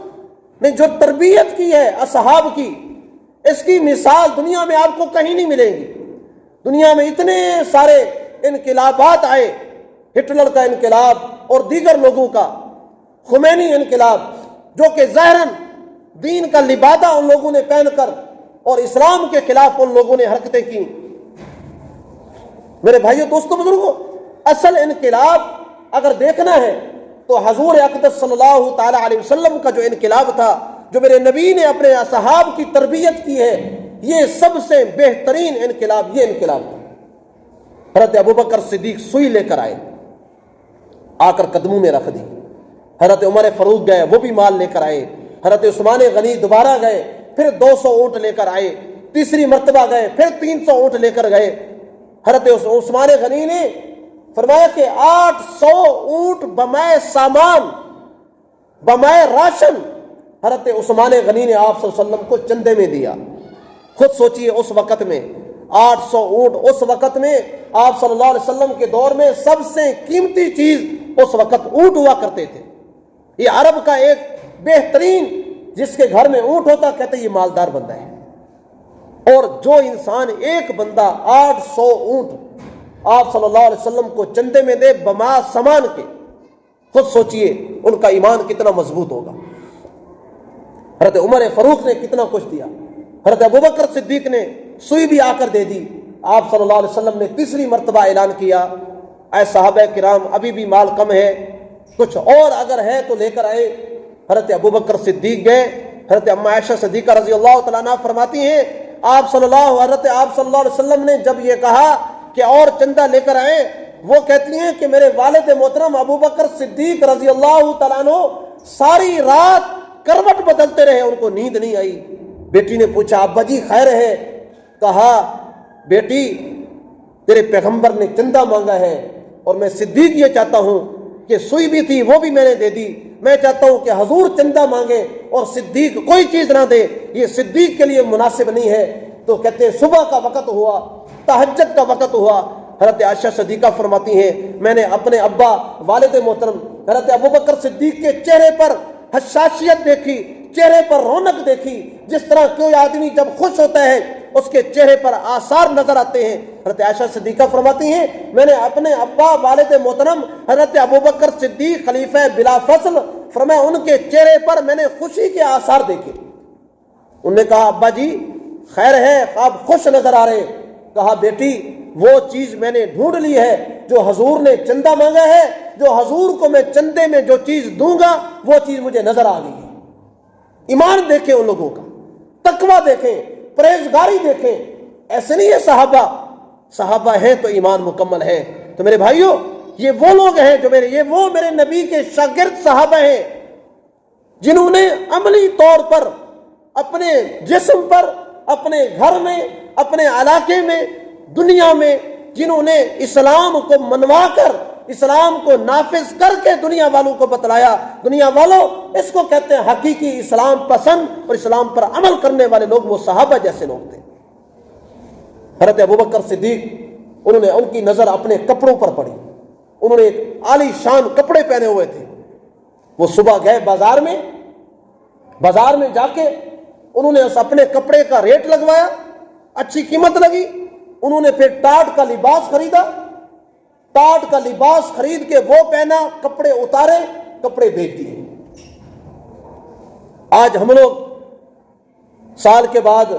A: نے جو تربیت کی ہے اصحاب کی، اس کی مثال دنیا میں آپ کو کہیں نہیں ملے گی۔ دنیا میں اتنے سارے انقلابات آئے، ہٹلر کا انقلاب اور دیگر لوگوں کا، خمینی انقلاب، جو کہ ظاہراً دین کا لبادہ ان لوگوں نے پہن کر اور اسلام کے خلاف ان لوگوں نے حرکتیں کی۔ میرے بھائیو، دوستو، بزرگوں، اصل انقلاب اگر دیکھنا ہے تو حضور اقدس صلی اللہ تعالیٰ علیہ وسلم کا جو انقلاب تھا، جو میرے نبی نے اپنے اصحاب کی تربیت کی ہے، یہ سب سے بہترین انقلاب یہ انقلاب تھا۔ حضرت ابوبکر صدیق سوئی لے کر آئے، آ کر قدموں میں رکھ دی۔ حضرت عمر فاروق گئے، وہ بھی مال لے کر آئے۔ حضرت عثمان غنی دوبارہ گئے، پھر 200 اونٹ لے کر آئے۔ تیسری مرتبہ گئے، پھر 300 اونٹ لے کر گئے۔ حضرت عثمان غنی نے فرمایا کہ 800 اونٹ بمائے سامان، بمائے راشن حضرت عثمان غنی نے آپ صلی اللہ علیہ وسلم کو چندے میں دیا۔ خود سوچئے اس وقت میں 800 اونٹ، اس وقت میں آپ صلی اللہ علیہ وسلم کے دور میں سب سے قیمتی چیز اس وقت اونٹ ہوا کرتے تھے۔ یہ عرب کا ایک بہترین، جس کے گھر میں اونٹ ہوتا کہتے یہ مالدار بندہ ہے۔ اور جو انسان ایک بندہ 800 اونٹ آپ صلی اللہ علیہ وسلم کو چندے میں دے بما سامان کے، خود سوچئے ان کا ایمان کتنا مضبوط ہوگا۔ حضرت عمر فاروق نے کتنا کچھ دیا، حضرت ابوبکر صدیق نے سوئی بھی آ کر دے دی۔ آپ صلی اللہ علیہ وسلم نے تیسری مرتبہ اعلان کیا، اے صحابہ کرام ابھی بھی مال کم ہے، کچھ اور اگر ہے تو لے کر آئے۔ حضرت ابوبکر صدیق گئے۔ حضرت ام عائشہ صدیقہ رضی اللہ تعالیٰ عنہ فرماتی ہیں آپ صلی اللہ علیہ وسلم نے جب یہ کہا کہ اور چندہ لے کر آئے، وہ کہتی ہیں کہ میرے والد محترم ابوبکر صدیق رضی اللہ تعالیٰ عنہ ساری رات کروٹ بدلتے رہے، ان کو نیند نہیں آئی۔ بیٹی نے پوچھا ابا جی خیر ہے؟ کہا بیٹی تیرے پیغمبر نے چندہ مانگا ہے اور میں صدیق یہ چاہتا ہوں کہ سوئی بھی تھی وہ بھی میں نے دے دی، میں چاہتا ہوں کہ حضور چندہ مانگے اور صدیق کوئی چیز نہ دے، یہ صدیق کے لیے مناسب نہیں ہے۔ تو کہتے ہیں صبح کا وقت ہوا، تہجد کا وقت ہوا، حضرت عائشہ صدیقہ فرماتی ہیں میں نے اپنے ابا والد محترم حضرت ابوبکر صدیق کے چہرے پر حساسیت دیکھی، چہرے پر رونق دیکھی، جس طرح کوئی آدمی جب خوش ہوتا ہے اس کے چہرے پر آثار نظر آتے ہیں۔ حضرت عائشہ صدیقہ فرماتی ہیں میں نے اپنے ابا والد محترم حضرت ابوبکر صدیق خلیفہ بلا فصل فرمایا ان کے چہرے پر میں نے خوشی کے آثار دیکھے۔ انہوں نے کہا ابا جی خیر ہے، آپ خوش نظر آ رہے ہیں؟ کہا بیٹی وہ چیز میں نے ڈھونڈ لی ہے جو حضور نے چندہ مانگا ہے، جو حضور کو میں چندے میں جو چیز دوں گا وہ چیز مجھے نظر آ گئی ہے۔ ایمان دیکھیں ان لوگوں کا، تقویٰ دیکھیں، پرہیزگاری دیکھیں۔ ایسے نہیں ہے صحابہ ہیں تو ایمان مکمل ہے۔ تو میرے بھائیوں یہ وہ لوگ ہیں جو میرے نبی کے شاگرد صحابہ ہیں جنہوں نے عملی طور پر اپنے جسم پر، اپنے گھر میں، اپنے علاقے میں، دنیا میں جنہوں نے اسلام کو منوا کر، اسلام کو نافذ کر کے دنیا والوں کو بتلایا۔ دنیا والوں اس کو کہتے ہیں حقیقی اسلام پسند اور اسلام پر عمل کرنے والے لوگ، وہ صحابہ جیسے لوگ تھے۔ حضرت ابوبکر صدیق انہوں نے ان کی نظر اپنے کپڑوں پر پڑی، انہوں نے ایک عالی شان کپڑے پہنے ہوئے تھے۔ وہ صبح گئے بازار میں جا کے انہوں نے اس اپنے کپڑے کا ریٹ لگوایا، اچھی قیمت لگی، انہوں نے پھر ٹاٹ کا لباس خریدا، ٹاٹ کا لباس خرید کے وہ پہنا، کپڑے اتارے، کپڑے بیچ دیے۔ آج ہم لوگ سال کے بعد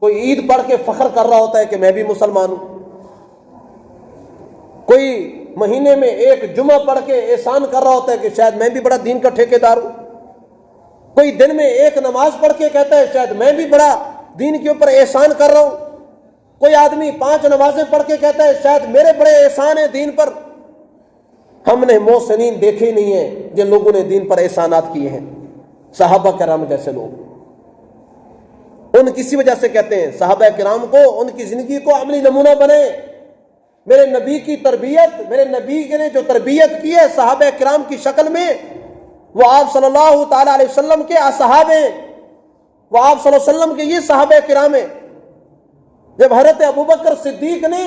A: کوئی عید پڑھ کے فخر کر رہا ہوتا ہے کہ میں بھی مسلمان ہوں، کوئی مہینے میں ایک جمعہ پڑھ کے احسان کر رہا ہوتا ہے کہ شاید میں بھی بڑا دین کا ٹھیکیدار ہوں، کوئی دن میں ایک نماز پڑھ کے کہتا ہے شاید میں بھی بڑا دین کے اوپر احسان کر رہا ہوں، کوئی آدمی 5 نمازیں پڑھ کے کہتا ہے شاید میرے بڑے احسان ہیں دین پر۔ ہم نے محسنین دیکھے ہی نہیں ہیں جن لوگوں نے دین پر احسانات کیے ہیں، صحابہ کرام جیسے لوگ۔ ان کسی وجہ سے کہتے ہیں صحابہ کرام کو ان کی زندگی کو عملی نمونہ بنے۔ میرے نبی کی تربیت، میرے نبی نے جو تربیت کی ہے صحابہ کرام کی شکل میں، وہ آپ صلی اللہ تعالیٰ علیہ وسلم کے اصحاب ہیں، وہ آپ صلی اللہ علیہ وسلم کے یہ صحابہ کرام ہیں۔ جب حضرت ابوبکر صدیق نے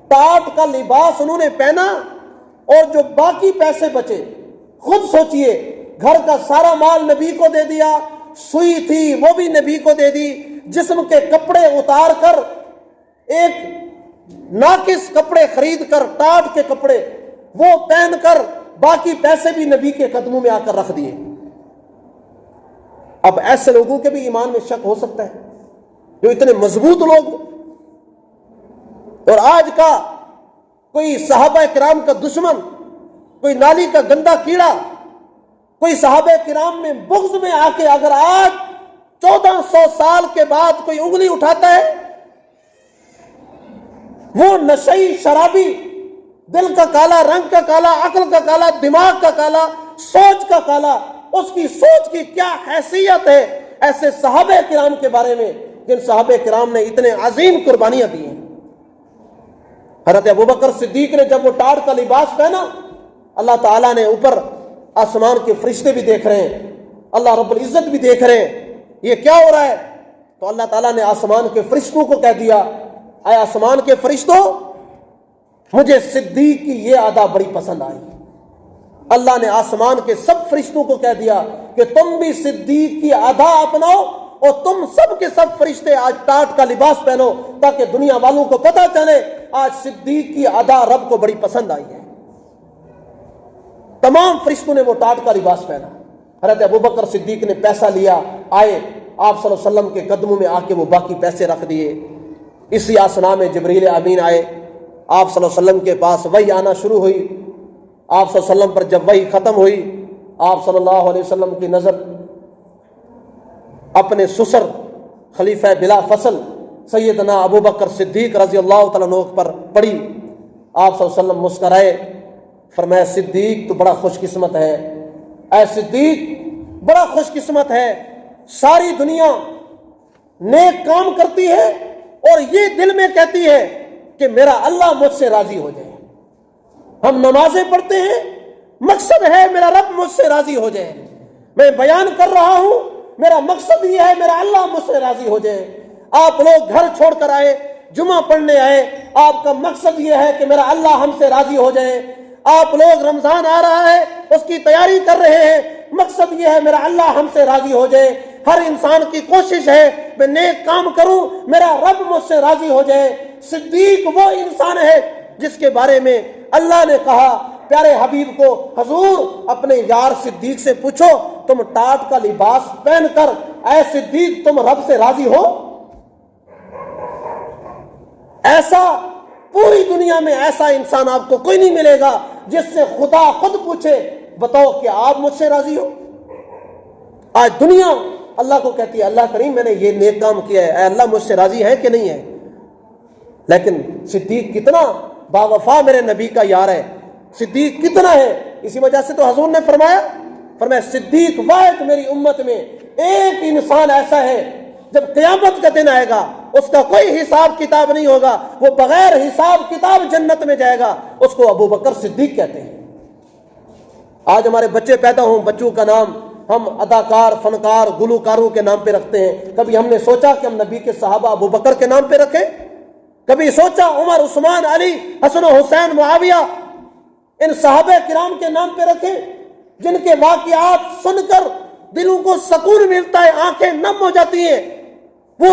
A: ٹاٹ کا لباس انہوں نے پہنا اور جو باقی پیسے بچے، خود سوچئے گھر کا سارا مال نبی کو دے دیا، سوئی تھی وہ بھی نبی کو دے دی، جسم کے کپڑے اتار کر ایک ناقص کپڑے خرید کر، ٹاٹ کے کپڑے وہ پہن کر، باقی پیسے بھی نبی کے قدموں میں آ کر رکھ دیے۔ اب ایسے لوگوں کے بھی ایمان میں شک ہو سکتا ہے جو اتنے مضبوط لوگ، اور آج کا کوئی صحابہ کرام کا دشمن، کوئی نالی کا گندا کیڑا، کوئی صحابہ کرام میں بغض میں آ کے اگر آج 1400 سال کے بعد کوئی انگلی اٹھاتا ہے، وہ نشئی شرابی، دل کا کالا، رنگ کا کالا، عقل کا کالا، دماغ کا کالا، سوچ کا کالا، اس کی سوچ کی کیا حیثیت ہے ایسے صحابہ کرام کے بارے میں جن صحابہ کرام نے اتنے عظیم قربانیاں دی ہیں۔ حضرت ابوبکر صدیق نے جب وہ ٹاٹ کا لباس پہنا، اللہ تعالیٰ نے اوپر آسمان کے فرشتے بھی دیکھ رہے ہیں، اللہ رب العزت بھی دیکھ رہے ہیں، یہ کیا ہو رہا ہے؟ تو اللہ تعالیٰ نے آسمان کے فرشتوں کو کہہ دیا، اے آسمان کے فرشتوں، مجھے صدیق کی یہ ادا بڑی پسند آئی۔ اللہ نے آسمان کے سب فرشتوں کو کہہ دیا کہ تم بھی صدیق کی ادا اپناؤ، اور تم سب کے سب فرشتے آج ٹاٹ کا لباس پہنو تاکہ دنیا والوں کو پتہ چلے آج صدیق کی ادا رب کو بڑی پسند آئی ہے۔ تمام فرشتوں نے وہ ٹاٹ کا لباس پہنا۔ حضرت ابوبکر صدیق نے پیسہ لیا، آئے آپ صلی اللہ علیہ وسلم کے قدموں میں آ کے وہ باقی پیسے رکھ دیے۔ اسی آسنا میں جبریل امین آئے، آپ صلی اللہ علیہ وسلم کے پاس وحی آنا شروع ہوئی۔ آپ صلی اللہ علیہ وسلم پر جب وحی ختم ہوئی، آپ صلی اللہ علیہ وسلم کی نظر اپنے سسر خلیفہ بلا فصل سیدنا ابوبکر صدیق رضی اللہ تعالیٰ عنہ پر پڑی۔ آپ صلی اللہ علیہ وسلم مسکرائے، فرمایا صدیق تو بڑا خوش قسمت ہے، اے صدیق بڑا خوش قسمت ہے، ساری دنیا نیک کام کرتی ہے اور یہ دل میں کہتی ہے کہ میرا اللہ مجھ سے راضی ہو جائے. ہم نمازیں پڑھتے ہیں، مقصد ہے میرا رب مجھ سے راضی ہو جائے. میں بیان کر رہا ہوں، میرا مقصد یہ ہے میرا اللہ مجھ سے راضی ہو جائے. آپ لوگ گھر چھوڑ کر آئے، جمعہ پڑھنے آئے، آپ کا مقصد یہ ہے کہ میرا اللہ ہم سے راضی ہو جائے. آپ لوگ رمضان آ رہا ہے اس کی تیاری کر رہے ہیں، مقصد یہ ہے میرا اللہ ہم سے راضی ہو جائے. ہر انسان کی کوشش ہے میں نیک کام کروں، میرا رب مجھ سے راضی ہو جائے. صدیق وہ انسان ہے جس کے بارے میں اللہ نے کہا پیارے حبیب کو، حضور اپنے یار صدیق سے پوچھو تم ٹاٹ کا لباس پہن کر اے صدیق تم رب سے راضی ہو؟ ایسا پوری دنیا میں ایسا انسان آپ کو کوئی نہیں ملے گا جس سے خدا خود پوچھے بتاؤ کہ آپ مجھ سے راضی ہو. آج دنیا اللہ کو کہتی ہے اللہ کریم میں نے یہ نیک کام کیا ہے، اے اللہ مجھ سے راضی ہے کہ نہیں ہے؟ لیکن صدیق کتنا باوفا میرے نبی کا یار ہے، صدیق کتنا ہے. اسی وجہ سے تو حضور نے فرمایا صدیق واحد میری امت میں ایک انسان ایسا ہے جب قیامت کا دن آئے گا اس کا کوئی حساب کتاب نہیں ہوگا، وہ بغیر حساب کتاب جنت میں جائے گا، اس کو ابو بکر صدیق کہتے ہیں. آج ہمارے بچے پیدا ہوں، بچوں کا نام ہم اداکار، فنکار، گلوکاروں کے نام پہ رکھتے ہیں. کبھی ہم نے سوچا کہ ہم نبی کے صحابہ ابو بکر کے نام پہ رکھیں؟ کبھی سوچا عمر، عثمان، علی، حسن و حسین، معاویہ ان صحابہ کرام کے نام پہ رکھیں جن کے واقعات سن کر دلوں کو سکون ملتا ہے، آنکھیں نم ہو جاتی ہیں؟ وہ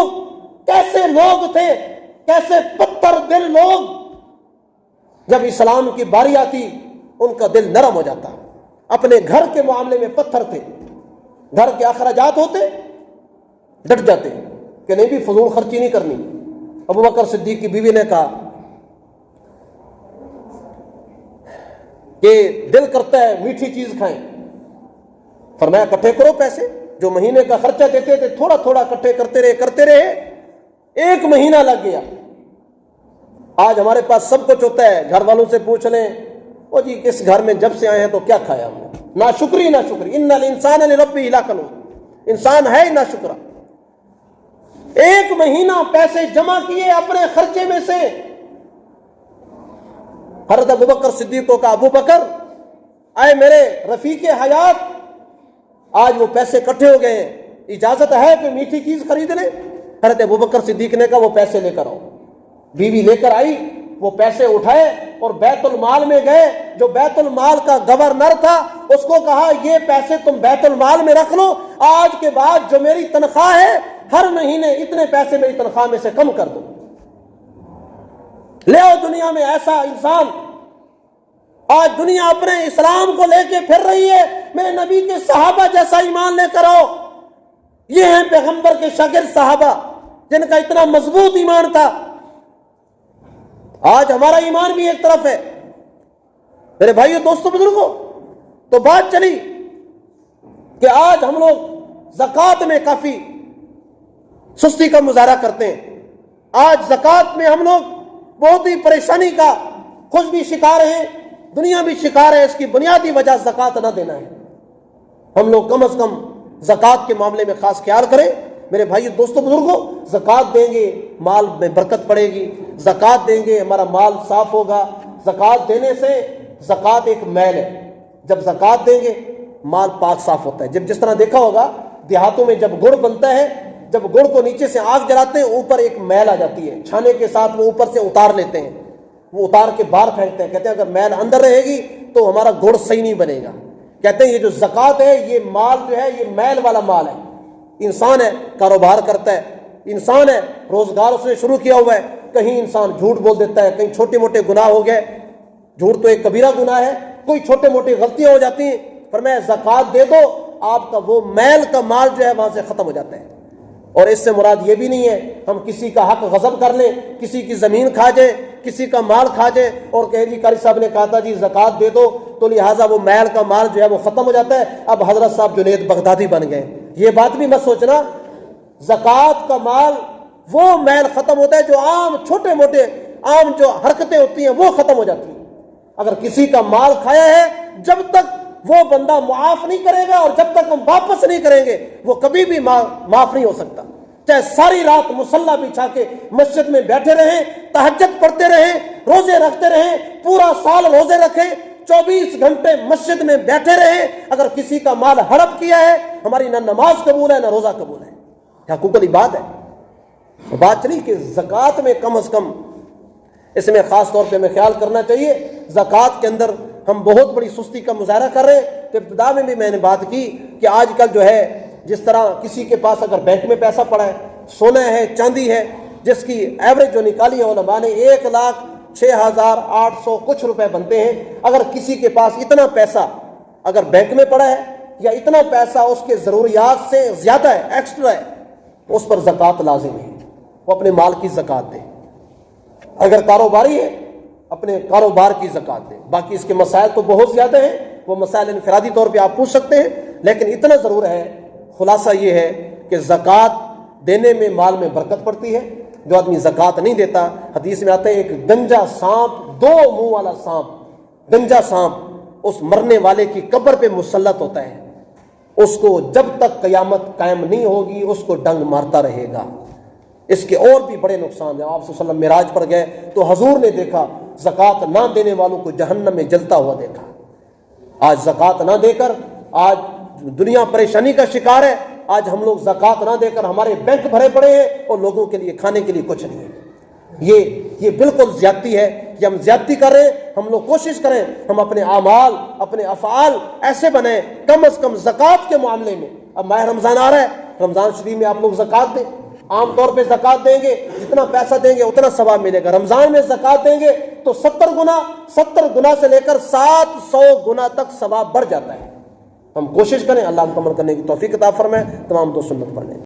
A: کیسے لوگ تھے، کیسے پتھر دل لوگ، جب اسلام کی باری آتی ان کا دل نرم ہو جاتا. اپنے گھر کے معاملے میں پتھر تھے، گھر کے اخراجات ہوتے ڈٹ جاتے کہ نہیں بھی فضول خرچی نہیں کرنی. ابو بکر صدیق کی بیوی نے کہا کہ دل کرتا ہے میٹھی چیز کھائیں. فرمایا اکٹھے کرو پیسے، جو مہینے کا خرچہ دیتے تھے تھوڑا تھوڑا اکٹھے کرتے رہے. ایک مہینہ لگ گیا. آج ہمارے پاس سب کچھ ہوتا ہے، گھر والوں سے پوچھ لیں او جی کس گھر میں جب سے آئے ہیں تو کیا کھایا ہم نے؟ ناشکری ان الانسان لربہ لکنود، انسان ہے نہ شکرا. ایک مہینہ پیسے جمع کیے اپنے خرچے میں سے. حضرت ابو بکر صدیق کو کہا ابو بکر اے میرے رفیق حیات، آج وہ پیسے اکٹھے ہو گئے ہیں، اجازت ہے کہ میٹھی چیز خرید لیں؟ حضرت ابو بکر صدیق نے کہا وہ پیسے لے کر آؤ. بیوی لے کر آئی، وہ پیسے اٹھائے اور بیت المال میں گئے. جو بیت المال کا گورنر تھا اس کو کہا یہ پیسے تم بیت المال میں رکھ لو، آج کے بعد جو میری تنخواہ ہے ہر مہینے اتنے پیسے میری تنخواہ میں سے کم کر دو. لے آؤ دنیا میں ایسا انسان. آج دنیا اپنے اسلام کو لے کے پھر رہی ہے میرے نبی کے صحابہ جیسا ایمان لے کر آؤ. یہ ہیں پیغمبر کے شاگرد صحابہ جن کا اتنا مضبوط ایمان تھا. آج ہمارا ایمان بھی ایک طرف ہے. میرے بھائیو، دوستو، بزرگوں، تو بات چلی کہ آج ہم لوگ زکوٰۃ میں کافی سستی کا مظاہرہ کرتے ہیں. آج زکوٰۃ میں ہم لوگ بہت ہی پریشانی کا خود بھی شکار ہیں، دنیا بھی شکار ہے. اس کی بنیادی وجہ زکوٰۃ نہ دینا ہے. ہم لوگ کم از کم زکوٰۃ کے معاملے میں خاص خیال کریں. میرے بھائی دوستو بزرگوں، زکوٰۃ دیں گے مال میں برکت پڑے گی، زکوٰۃ دیں گے ہمارا مال صاف ہوگا. زکوٰۃ دینے سے، زکوٰۃ ایک میل ہے، جب زکوٰۃ دیں گے مال پاک صاف ہوتا ہے. جس طرح دیکھا ہوگا دیہاتوں میں جب گڑ بنتا ہے، جب گڑ کو نیچے سے آگ جلاتے ہیں اوپر ایک میل آ جاتی ہے، چھانے کے ساتھ وہ اوپر سے اتار لیتے ہیں، وہ اتار کے باہر پھینکتے ہیں. کہتے ہیں اگر میل اندر رہے گی تو ہمارا گڑ صحیح نہیں بنے گا. کہتے ہیں یہ جو زکوٰۃ ہے یہ مال جو ہے یہ میل والا مال ہے. انسان ہے کاروبار کرتا ہے، انسان ہے روزگار اس نے شروع کیا ہوا ہے، کہیں انسان جھوٹ بول دیتا ہے، کہیں چھوٹے موٹے گناہ ہو گئے. جھوٹ تو ایک کبیرہ گناہ ہے، کوئی چھوٹے موٹے غلطیاں ہو جاتی ہیں. فرمایا زکوٰۃ دے دو، آپ کا وہ میل کا مال جو ہے وہاں سے ختم ہو جاتا ہے. اور اس سے مراد یہ بھی نہیں ہے ہم کسی کا حق غصب کر لیں، کسی کی زمین کھا جائیں، کسی کا مال کھا جائیں اور کہیں جی قاری صاحب نے کہا تھا جی زکوٰۃ دے دو تو لہٰذا وہ میل کا مال جو ہے وہ ختم ہو جاتا ہے، اب حضرت صاحب جنید بغدادی بن گئے. یہ بات بھی مت سوچنا. زکوٰۃ کا مال وہ میل ختم ہوتا ہے جو عام چھوٹے موٹے عام جو حرکتیں ہوتی ہیں وہ ختم ہو جاتی ہیں. اگر کسی کا مال کھایا ہے جب تک وہ بندہ معاف نہیں کرے گا اور جب تک ہم واپس نہیں کریں گے وہ کبھی بھی معاف نہیں ہو سکتا. چاہے ساری رات مصلی بچھا کے مسجد میں بیٹھے رہیں، تہجد پڑھتے رہیں، روزے رکھتے رہیں، پورا سال روزے رکھیں، 24 گھنٹے مسجد میں بیٹھے رہیں، اگر کسی کا مال ہڑپ کیا ہے، ہماری نہ نماز قبول ہے نہ روزہ قبول ہے۔ حقوق العباد ہے، بات چلی کہ زکوٰۃ میں کم از کم اس میں خاص طور پہ ہمیں خیال کرنا چاہیے۔ زکوٰۃ کے اندر ہم بہت بڑی سستی کا مظاہرہ کر رہے ہیں۔ تو ابتدا میں بھی میں نے بات کی کہ آج کل جو ہے جس طرح کسی کے پاس اگر بینک میں پیسہ پڑا ہے، سونا ہے، چاندی ہے، جس کی ایوریج جو نکالی ہے علماء نے 1,06,800 کچھ روپے بنتے ہیں، اگر کسی کے پاس اتنا پیسہ اگر بینک میں پڑا ہے یا اتنا پیسہ اس کے ضروریات سے زیادہ ہے، ایکسٹرا ہے، اس پر زکوٰۃ لازم ہے، وہ اپنے مال کی زکوٰۃ دے۔ اگر کاروباری ہے اپنے کاروبار کی زکوٰۃ دے۔ باقی اس کے مسائل تو بہت زیادہ ہیں، وہ مسائل انفرادی طور پہ آپ پوچھ سکتے ہیں، لیکن اتنا ضرور ہے، خلاصہ یہ ہے کہ زکوٰۃ دینے میں مال میں برکت پڑتی ہے۔ جو آدمی زکوٰۃ نہیں دیتا، حدیث میں آتا ہے ایک گنجا سانپ، 2 منہ والا سانپ، گنجا سانپ اس مرنے والے کی قبر پہ مسلط ہوتا ہے، اس کو جب تک قیامت قائم نہیں ہوگی اس کو ڈنگ مارتا رہے گا۔ اس کے اور بھی بڑے نقصان ہیں۔ آپ صلی اللہ علیہ وسلم معراج پر گئے تو حضور نے دیکھا زکوٰۃ نہ دینے والوں کو جہنم میں جلتا ہوا دیکھا۔ آج زکوٰۃ نہ دے کر آج دنیا پریشانی کا شکار ہے۔ آج ہم لوگ زکوٰۃ نہ دے کر ہمارے بینک بھرے پڑے ہیں اور لوگوں کے لیے کھانے کے لیے کچھ نہیں ہے۔ یہ بالکل زیادتی ہے، یہ ہم زیادتی کر رہے ہیں۔ ہم لوگ کوشش کریں ہم اپنے اعمال اپنے افعال ایسے بنائیں، کم از کم زکوٰۃ کے معاملے میں۔ اب ماہ رمضان آ رہا ہے، رمضان شریف میں آپ لوگ زکوٰۃ دیں، عام طور پہ زکوٰۃ دیں گے، جتنا پیسہ دیں گے اتنا ثواب ملے گا۔ رمضان میں زکوٰۃ دیں گے تو 70 گنا سے لے کر 700 گنا تک ثواب بڑھ جاتا ہے۔ ہم کوشش کریں، اللہ ہم کو عمل کرنے کی توفیق عطا فرمائے۔ تمام دوست سنت پڑھ لیں۔